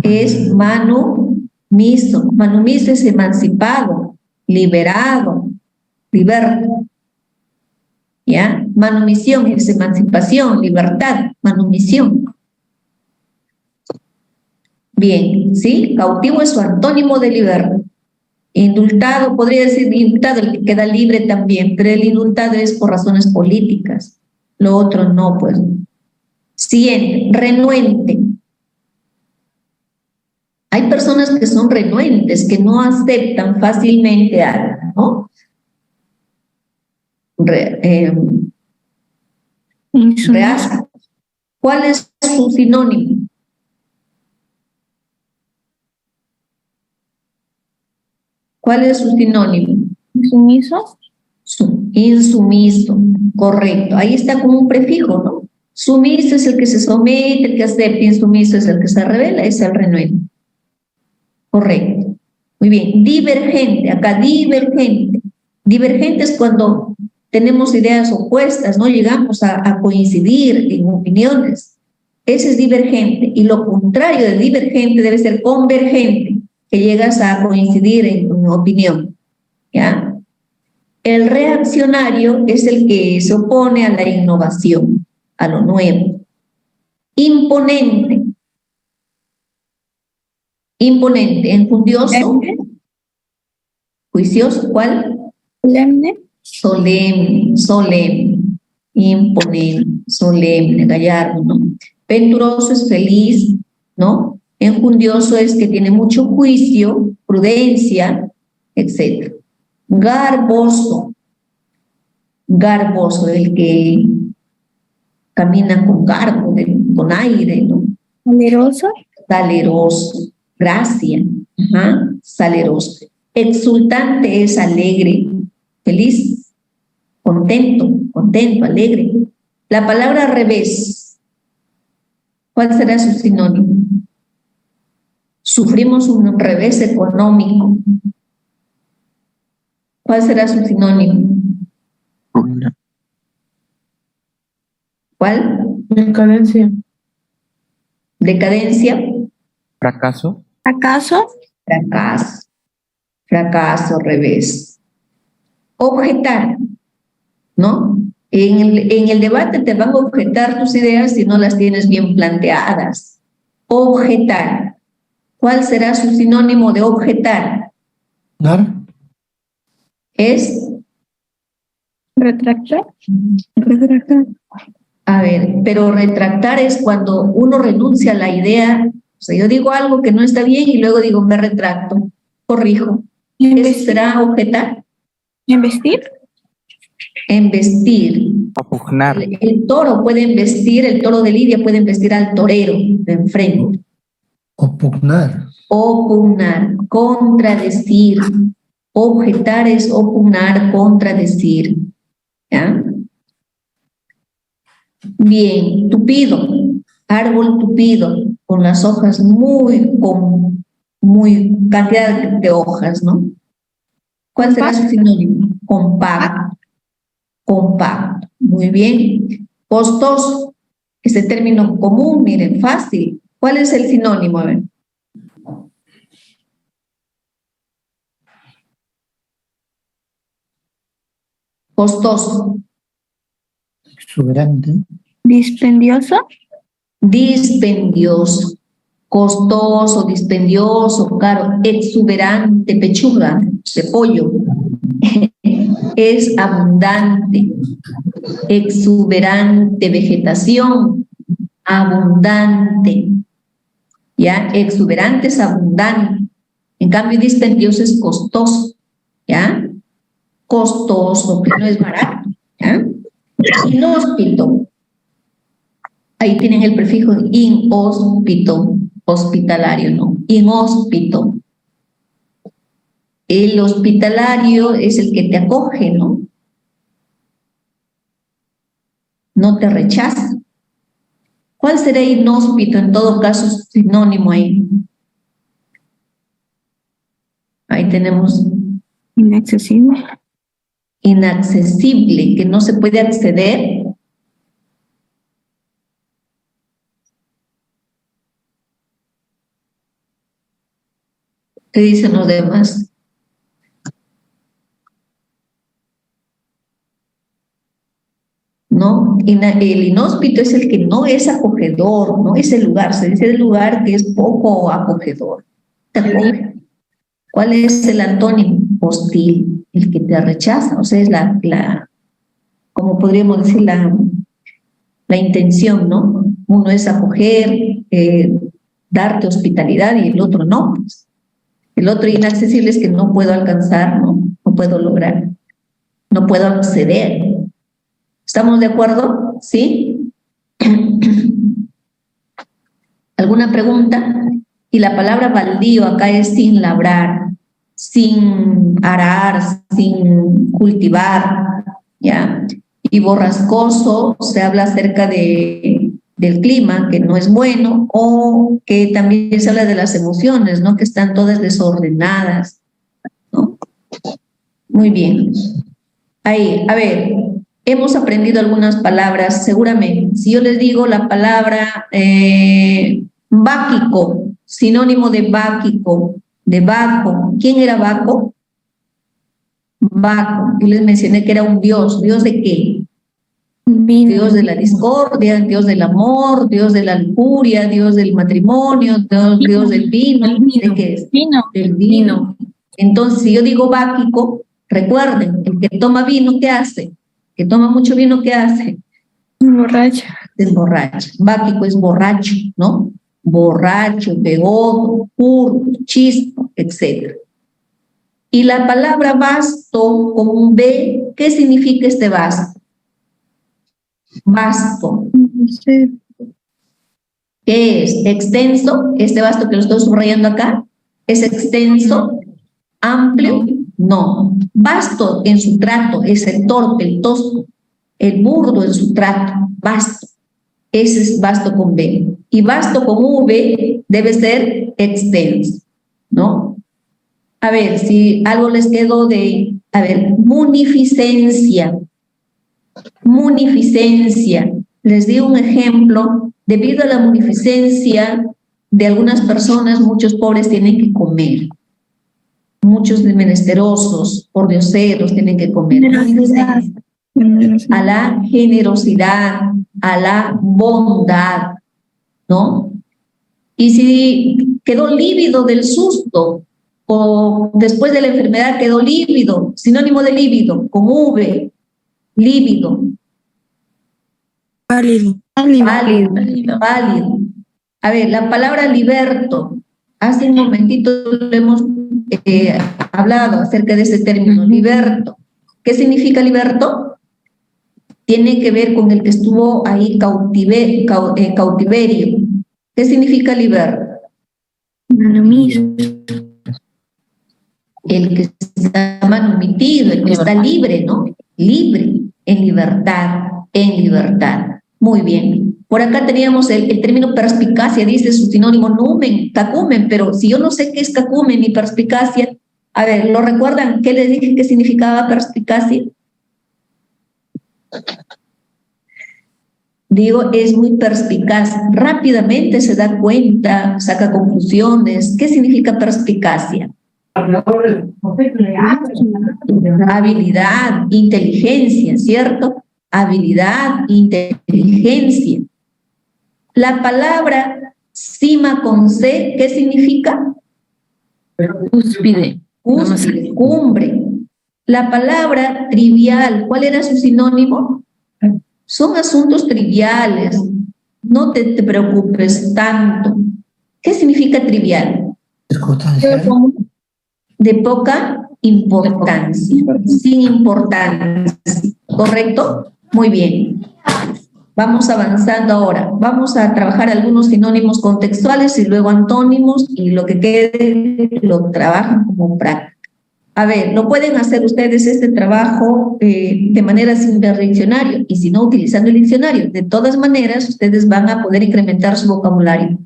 Es manumiso. Manumiso es emancipado, liberado, liberto. ¿Ya? Manumisión es emancipación, libertad, manumisión. Bien, ¿sí? Cautivo es su antónimo de liberto. Indultado, podría decir indultado, el que queda libre también, pero el indultado es por razones políticas. Lo otro no, pues. Siguiente, renuente. Hay personas que son renuentes, que no aceptan fácilmente algo, ¿no? Reacio. ¿Cuál es su sinónimo? ¿Cuál es su sinónimo? ¿Insumiso? Insumiso, correcto. Ahí está como un prefijo, ¿no? Sumiso es el que se somete, el que acepta, insumiso es el que se revela, es el renuente. Correcto. Muy bien. Divergente, acá divergente. Divergente es cuando tenemos ideas opuestas, no llegamos a coincidir en opiniones. Ese es divergente. Y lo contrario de divergente debe ser convergente, que llegas a coincidir en opinión. ¿Ya? El reaccionario es el que se opone a la innovación, a lo nuevo. Imponente. Imponente, enjundioso. Juicioso, ¿cuál? Solemne. Solemne. Imponente, solemne, gallardo, ¿no? Venturoso es feliz, ¿no? Enjundioso es que tiene mucho juicio, prudencia, etc. Garboso. Garboso, el que camina con garbo, con aire, ¿no? Saleroso. Saleroso. Gracia. Ajá. Saleroso. Exultante es alegre, feliz, contento, alegre. La palabra revés, ¿cuál será su sinónimo? Sufrimos un revés económico. ¿Cuál será su sinónimo? Ruina. ¿Cuál? Decadencia. Decadencia. fracaso, ¿Acaso? Fracaso. Fracaso, revés. Objetar, ¿no? En el debate te van a objetar tus ideas si no las tienes bien planteadas. Objetar. ¿Cuál será su sinónimo de objetar? Dar. Es, Retractar. a ver, pero retractar es cuando uno renuncia a la idea. O sea, yo digo algo que no está bien y luego digo, me retracto, corrijo. ¿Eso será objetar? ¿Investir? Embestir. opugnar, El toro puede embestir, el toro de Lidia puede embestir al torero de enfrente. Opugnar. Opugnar, contradecir. Objetar es opugnar, contradecir. ¿Ya? Bien, tupido, árbol tupido, con las hojas con muy cantidad de hojas, ¿no? ¿Cuál será su sinónimo? Compacto. Compacto. Muy bien. Costoso. Este término común, miren, fácil. ¿Cuál es el sinónimo? A ver. Costoso. Exuberante. ¿Dispendioso? Dispendioso. Costoso, dispendioso, caro, exuberante, pechuga de pollo. Es abundante, exuberante, vegetación, abundante. ¿Ya? Exuberante es abundante. En cambio, dispendioso es costoso. ¿Ya? Costoso, que no es barato. ¿Ya? Inhóspito. Ahí tienen el prefijo inhóspito, hospitalario, ¿no? Inhóspito. El hospitalario es el que te acoge, ¿no? No te rechaza. ¿Cuál será inhóspito en todo caso sinónimo ahí? Ahí tenemos Inaccesible. inaccesible, que no se puede acceder. ¿Qué dicen los demás? ¿No? El inhóspito es el que no es acogedor, no es el lugar, se dice el lugar que es poco acogedor. Te acoge. ¿Cuál es el antónimo? Hostil, el que te rechaza, o sea, es como podríamos decir, la intención, ¿no? Uno es acoger, darte hospitalidad y el otro no. Pues. El otro inaccesible es que no puedo alcanzar, no puedo lograr, no puedo acceder. ¿Estamos de acuerdo? ¿Sí? ¿Alguna pregunta? Y la palabra baldío acá es sin labrar, sin arar, sin cultivar, ¿ya? Y borrascoso se habla acerca del clima, que no es bueno, o que también se habla de las emociones, ¿no? Que están todas desordenadas, ¿no? Muy bien. Ahí, a ver, hemos aprendido algunas palabras, seguramente. Si yo les digo la palabra báquico, sinónimo de báquico, de Baco. ¿Quién era Baco? Baco. Yo les mencioné que era un dios. ¿Dios de qué? Vino. Dios de la discordia, Dios del amor, Dios de la lujuria, Dios del matrimonio, Dios del vino. ¿De qué es? Vino. Del vino. Entonces, si yo digo báquico, recuerden, el que toma vino, ¿qué hace? Que toma mucho vino, ¿qué hace? Borracho. Es borracho. Báquico es borracho, ¿no? Borracho, beodo, puro, chispo, etc. Y la palabra vasto con un B, ¿qué significa este vasto? Vasto. ¿Qué es? ¿Extenso? Este vasto que lo estoy subrayando acá, ¿es extenso? ¿Amplio? No. Vasto en su trato es el torpe, el tosco. el burdo en su trato, vasto. Ese es vasto con B. Y vasto con V debe ser extenso, ¿no? A ver, si algo les quedó de, a ver, munificencia. Munificencia. Les di un ejemplo. Debido a la munificencia de algunas personas, muchos pobres tienen que comer. Muchos menesterosos, pordioseros tienen que comer. A la generosidad, a la bondad, ¿no? Y si quedó lívido del susto o después de la enfermedad quedó lívido, sinónimo de lívido, con V, lívido. Pálido. Pálido. A ver, la palabra liberto, hace un momentito le hemos hablado acerca de ese término, liberto. ¿Qué significa liberto? Tiene que ver con el que estuvo ahí cautiverio. ¿Qué significa liberto? Lo mismo. El que está manumitido, el que está libre, ¿no? Libre, en libertad, en libertad. Muy bien. Por acá teníamos el término perspicacia, dice su sinónimo numen, cacumen, pero si yo no sé qué es cacumen ni perspicacia, a ver, ¿lo recuerdan? ¿Qué les dije que significaba perspicacia? Digo, es muy perspicaz, rápidamente se da cuenta, saca conclusiones. ¿Qué significa perspicacia? Habilidad, inteligencia, ¿cierto? Habilidad, inteligencia. La palabra cima con C, ¿qué significa? Cúspide. Cúspide, cumbre. La palabra trivial, ¿cuál era su sinónimo? Son asuntos triviales, no te preocupes tanto. ¿Qué significa trivial? De poca importancia, sin importancia, ¿correcto? Muy bien. Vamos avanzando ahora. Vamos a trabajar algunos sinónimos contextuales y luego antónimos, y lo que quede lo trabajan como práctica. A ver, no pueden hacer ustedes este trabajo de manera sin ver diccionario, y si no utilizando el diccionario. De todas maneras, ustedes van a poder incrementar su vocabulario.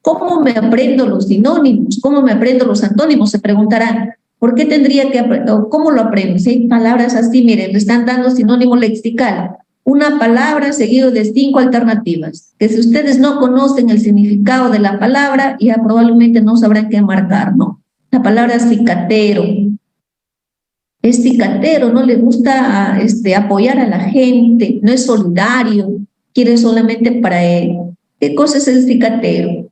¿Cómo me aprendo los sinónimos? ¿Cómo me aprendo los antónimos? Se preguntarán. ¿Por qué tendría que aprender? ¿Cómo lo aprendo? Si hay palabras así, miren, le están dando sinónimo lexical. Una palabra seguido de 5 alternativas, que si ustedes no conocen el significado de la palabra, ya probablemente no sabrán qué marcar, ¿no? La palabra cicatero. Es cicatero, no le gusta apoyar a la gente, no es solidario, quiere solamente para él. ¿Qué cosa es el cicatero?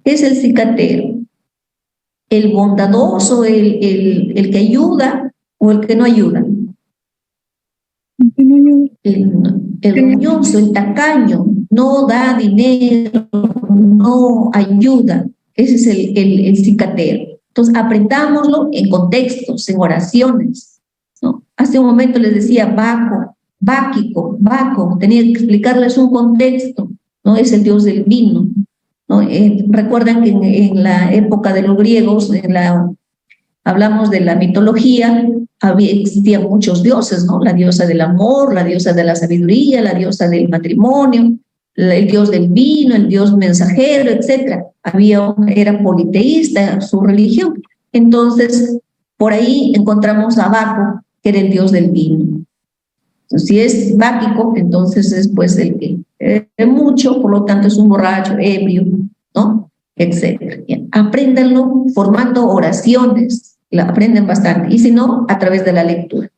¿Qué es el cicatero? ¿El bondadoso, el que ayuda o el que no ayuda? El roñoso, el tacaño, no da dinero, no ayuda. Ese es el cicatero. Entonces, aprendámoslo en contextos, en oraciones, ¿no? Hace un momento les decía Baco, Báquico, Baco, tenía que explicarles un contexto, ¿no? Es el dios del vino, ¿no? Recuerdan que en la época de los griegos, hablamos de la mitología, existían muchos dioses, ¿no? La diosa del amor, la diosa de la sabiduría, la diosa del matrimonio, el dios del vino, el dios mensajero, etc. Era politeísta su religión. Entonces, por ahí encontramos a Baco, que era el dios del vino. Entonces, si es báquico, entonces es pues el que bebe mucho, por lo tanto es un borracho, ebrio, ¿no? Etc. Apréndanlo formando oraciones, la aprenden bastante, y si no, a través de la lectura.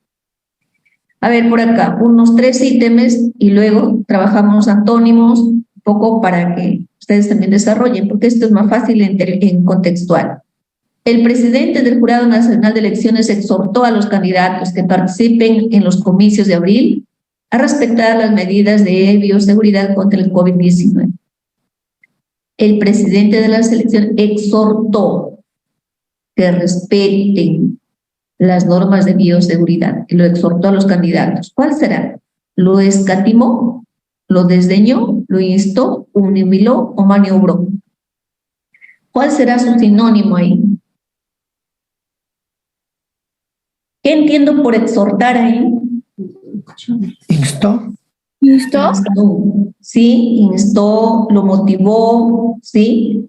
A ver, por acá, unos 3 ítems y luego trabajamos antónimos, un poco para que ustedes también desarrollen, porque esto es más fácil en contextual. El presidente del Jurado Nacional de Elecciones exhortó a los candidatos que participen en los comicios de abril a respetar las medidas de bioseguridad contra el COVID-19. El presidente de la selección exhortó que respeten las normas de bioseguridad, y lo exhortó a los candidatos. ¿Cuál será? ¿Lo escatimó? ¿Lo desdeñó? ¿Lo instó? ¿Humiló o maniobró? ¿Cuál será su sinónimo ahí? ¿Qué entiendo por exhortar ahí? Instó. ¿Listo? Sí, instó, lo motivó, sí,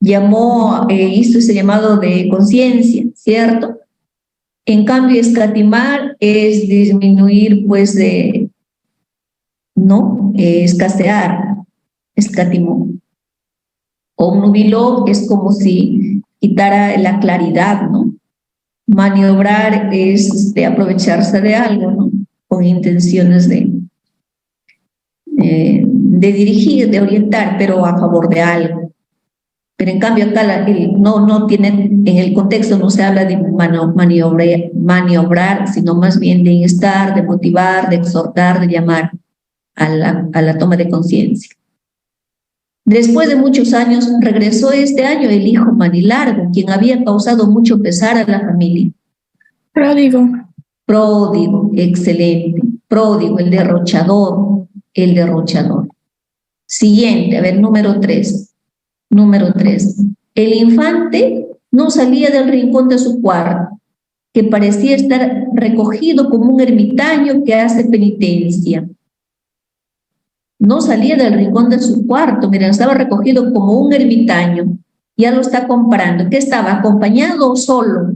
llamó, hizo ese llamado de conciencia, ¿cierto? En cambio, escatimar es disminuir, pues, ¿no? Escasear, escatimó. Obnubiló es como si quitara la claridad, ¿no? Maniobrar es aprovecharse de algo, ¿no? Con intenciones de dirigir, de orientar, pero a favor de algo. Pero en cambio acá no tiene, en el contexto no se habla de maniobrar, sino más bien de instar, de motivar, de exhortar, de llamar a la toma de conciencia. Después de muchos años, regresó este año el hijo Manilargo, quien había causado mucho pesar a la familia. Pródigo. Pródigo, excelente. Pródigo, el derrochador, el derrochador. Siguiente, a ver, número 3. Número 3. El infante no salía del rincón de su cuarto, que parecía estar recogido como un ermitaño que hace penitencia. No salía del rincón de su cuarto, miren, estaba recogido como un ermitaño. Ya lo está comparando. ¿Qué estaba? ¿Acompañado o solo?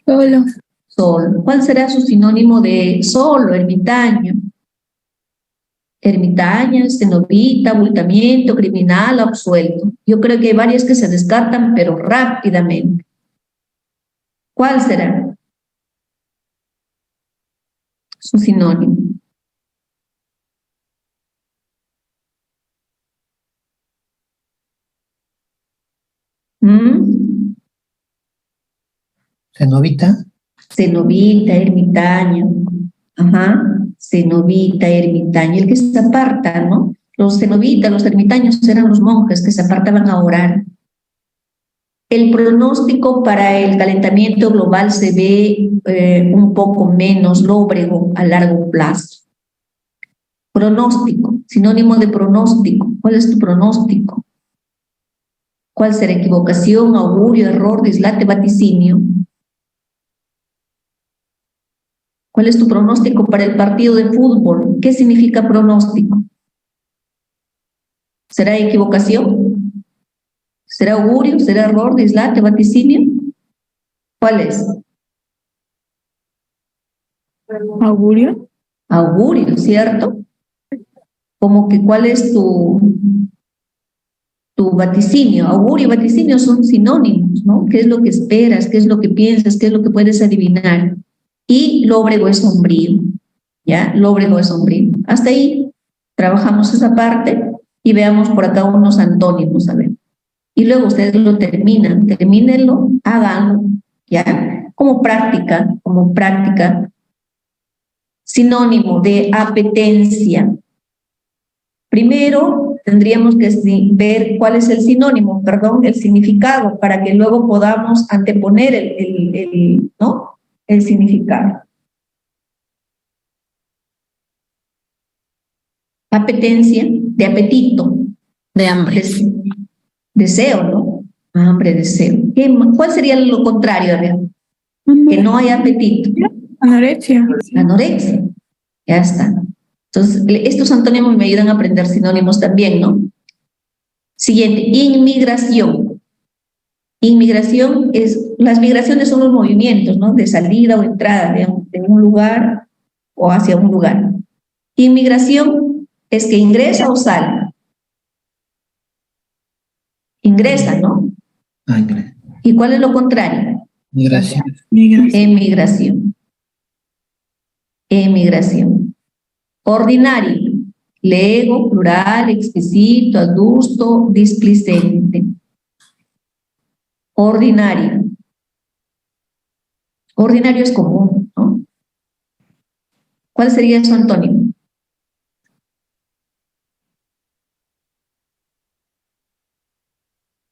Solo. Solo. ¿Cuál será su sinónimo de solo, ermitaño? Ermitaña, cenobita, abultamiento, criminal, absuelto. Yo creo que hay varias que se descartan, pero rápidamente. ¿Cuál será su sinónimo? Cenobita. Cenobita, ermitaño. Ajá, cenobita, ermitaño. El que se aparta, ¿no? Los cenobitas, los ermitaños eran los monjes que se apartaban a orar. El pronóstico para el calentamiento global se ve un poco menos lóbrego a largo plazo. Pronóstico, sinónimo de pronóstico. ¿Cuál es tu pronóstico? ¿Cuál será? Equivocación, augurio, error, dislate, vaticinio. ¿Cuál es tu pronóstico para el partido de fútbol? ¿Qué significa pronóstico? ¿Será equivocación? ¿Será augurio? ¿Será error, dislate, vaticinio? ¿Cuál es? Augurio. Augurio, ¿cierto? Como que ¿cuál es tu vaticinio? Augurio y vaticinio son sinónimos, ¿no? ¿Qué es lo que esperas? ¿Qué es lo que piensas? ¿Qué es lo que puedes adivinar? Y lóbrego es sombrío, ¿ya? Lóbrego es sombrío. Hasta ahí trabajamos esa parte y veamos por acá unos antónimos, a ver. Y luego ustedes lo termínenlo, háganlo, ¿ya? Como práctica. Sinónimo de apetencia. Primero tendríamos que ver cuál es el sinónimo, el significado, para que luego podamos anteponer ¿no? El significado. Apetencia, de apetito. De hambre. Deseo, ¿no? Hambre, deseo. ¿Cuál sería lo contrario? A ver? Que no hay apetito. Anorexia. Anorexia. Ya está. Entonces, estos antónimos me ayudan a aprender sinónimos también, ¿no? Siguiente, inmigración. Inmigración las migraciones son los movimientos, ¿no? De salida o entrada de un lugar o hacia un lugar. Inmigración es que ingresa o sale. Ingresa, ¿no? Ingresa. ¿Y cuál es lo contrario? Migración. Emigración. Emigración. Ordinario. Lego, plural, exquisito, adusto, displicente. Ordinario. Ordinario es común, ¿no? ¿Cuál sería su antónimo?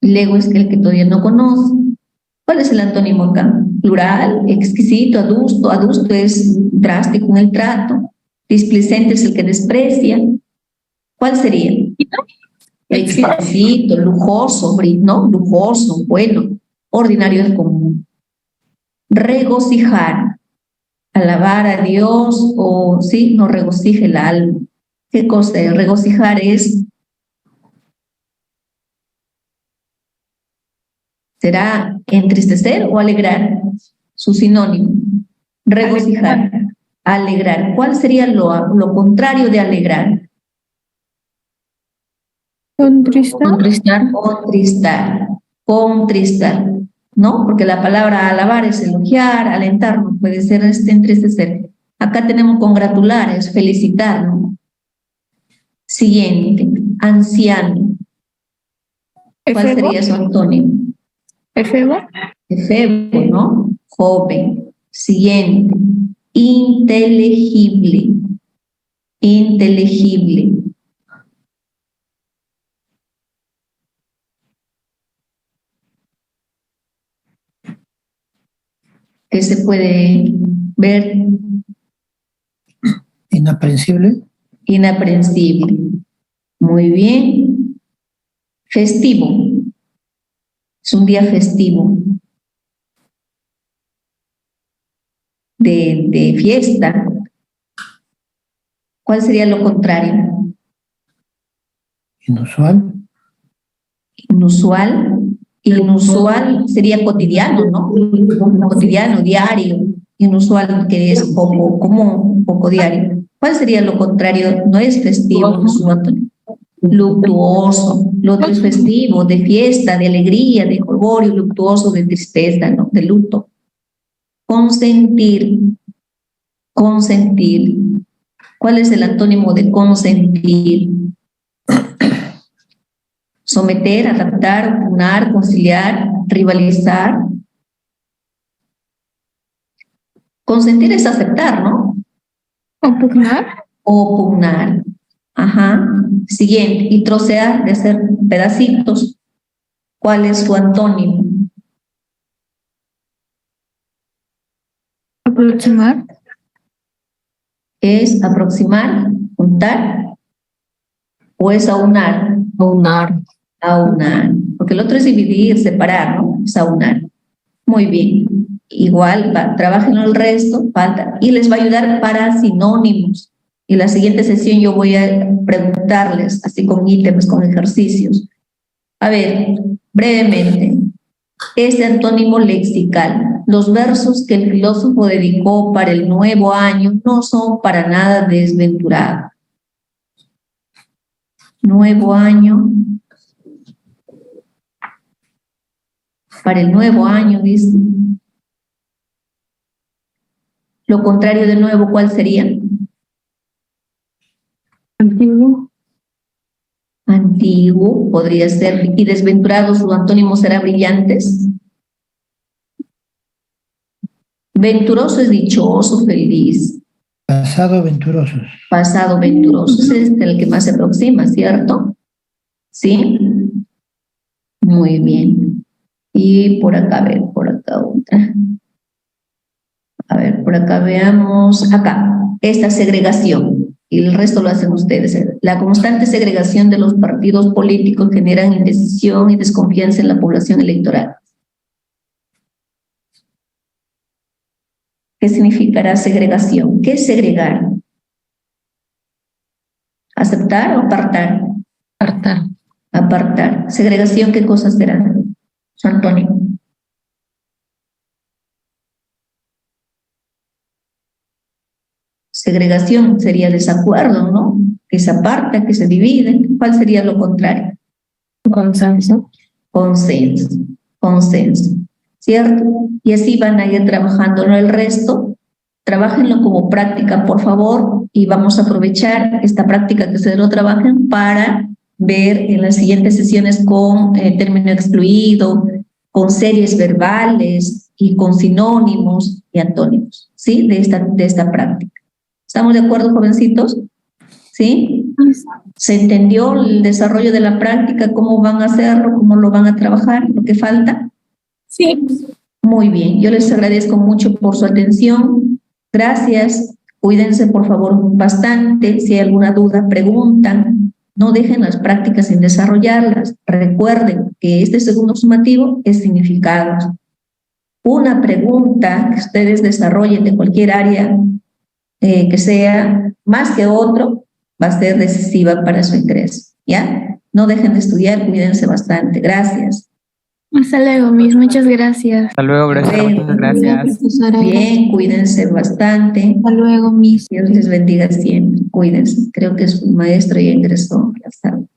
Lego es el que todavía no conoce. ¿Cuál es el antónimo acá? Plural, exquisito, adusto. Adusto es drástico en el trato. Displicente es el que desprecia. ¿Cuál sería? Exquisito, lujoso, ¿no? Lujoso, bueno. Ordinario es común. Regocijar. alabar a Dios o sí, nos regocija el alma. ¿Qué cosa es? Regocijar ¿será entristecer o alegrar? Su sinónimo. Regocijar, alegrar. ¿Cuál sería lo contrario de alegrar? Contristar. Contristar, ¿no? Porque la palabra alabar es elogiar, alentar, no puede ser entristecer. Acá tenemos congratular, es felicitar, ¿no? Siguiente, anciano. ¿Cuál sería su antónimo? Efebo. Efebo, ¿no? Joven. Siguiente, inteligible. Inteligible. ¿Qué se puede ver? Inaprensible. Inaprensible. Muy bien. Festivo. Es un día festivo. De fiesta. ¿Cuál sería lo contrario? Inusual. Inusual. Inusual sería cotidiano, ¿no? Cotidiano, diario. Inusual, que es poco común, poco diario. ¿Cuál sería lo contrario? No es festivo, no es luctuoso. Lo otro es festivo, de fiesta, de alegría, de jolgorio, luctuoso, de tristeza, ¿no? De luto. Consentir. Consentir. ¿Cuál es el antónimo de consentir? Someter, adaptar, opugnar, conciliar, rivalizar. Consentir es aceptar, ¿no? Opugnar. Opugnar. Ajá. Siguiente. Y trocear, de hacer pedacitos. ¿Cuál es su antónimo? Aproximar. ¿Es aproximar, juntar? ¿O es aunar? Aunar. Aunar. Porque el otro es dividir, separar, ¿no? Es aunar. Muy bien. Igual, trabajen el resto, falta. Y les va a ayudar para sinónimos. Y la siguiente sesión yo voy a preguntarles, así con ítems, con ejercicios. A ver, brevemente. Este antónimo lexical. Los versos que el filósofo dedicó para el nuevo año no son para nada desventurados. Nuevo año. Para el nuevo año, dice. Lo contrario de nuevo, ¿cuál sería? Antiguo. Antiguo, podría ser. Y desventurado, su antónimo será brillantes. Venturoso es dichoso, feliz. Pasado venturosos. Pasado venturoso es el que más se aproxima, ¿cierto? ¿Sí? Muy bien. Y por acá, a ver, por acá otra. A ver, por acá veamos, acá, esta segregación. Y el resto lo hacen ustedes. La constante segregación de los partidos políticos generan indecisión y desconfianza en la población electoral. ¿Qué significará segregación? ¿Qué es segregar? ¿Aceptar o apartar? Apartar. Apartar. ¿Segregación qué cosas será? Su antónimo. Segregación sería desacuerdo, ¿no? Que se aparta, que se divide. ¿Cuál sería lo contrario? Consenso. Consenso. Consenso. ¿Cierto? Y así van a ir trabajando, ¿no? El resto, trabájenlo como práctica, por favor, y vamos a aprovechar esta práctica que ustedes lo trabajen para ver en las siguientes sesiones con término excluido, con series verbales y con sinónimos y antónimos, ¿sí? De esta práctica. ¿Estamos de acuerdo, jovencitos? ¿Sí? ¿Se entendió el desarrollo de la práctica? ¿Cómo van a hacerlo? ¿Cómo lo van a trabajar? ¿Lo que falta? Sí. Muy bien, yo les agradezco mucho por su atención. Gracias. Cuídense, por favor, bastante. Si hay alguna duda, preguntan. No dejen las prácticas sin desarrollarlas. Recuerden que este segundo sumativo es significados. una pregunta que ustedes desarrollen de cualquier área que sea más que otro, va a ser decisiva para su ingreso, ¿ya? No dejen de estudiar, cuídense bastante. Gracias. Hasta luego, Miss. Muchas gracias. Hasta luego, gracias. Bueno, Muchas gracias. Profesora. Bien, cuídense bastante. Hasta luego, Miss. Dios les bendiga siempre. Cuídense. Creo que su maestro ya ingresó. Ya saben.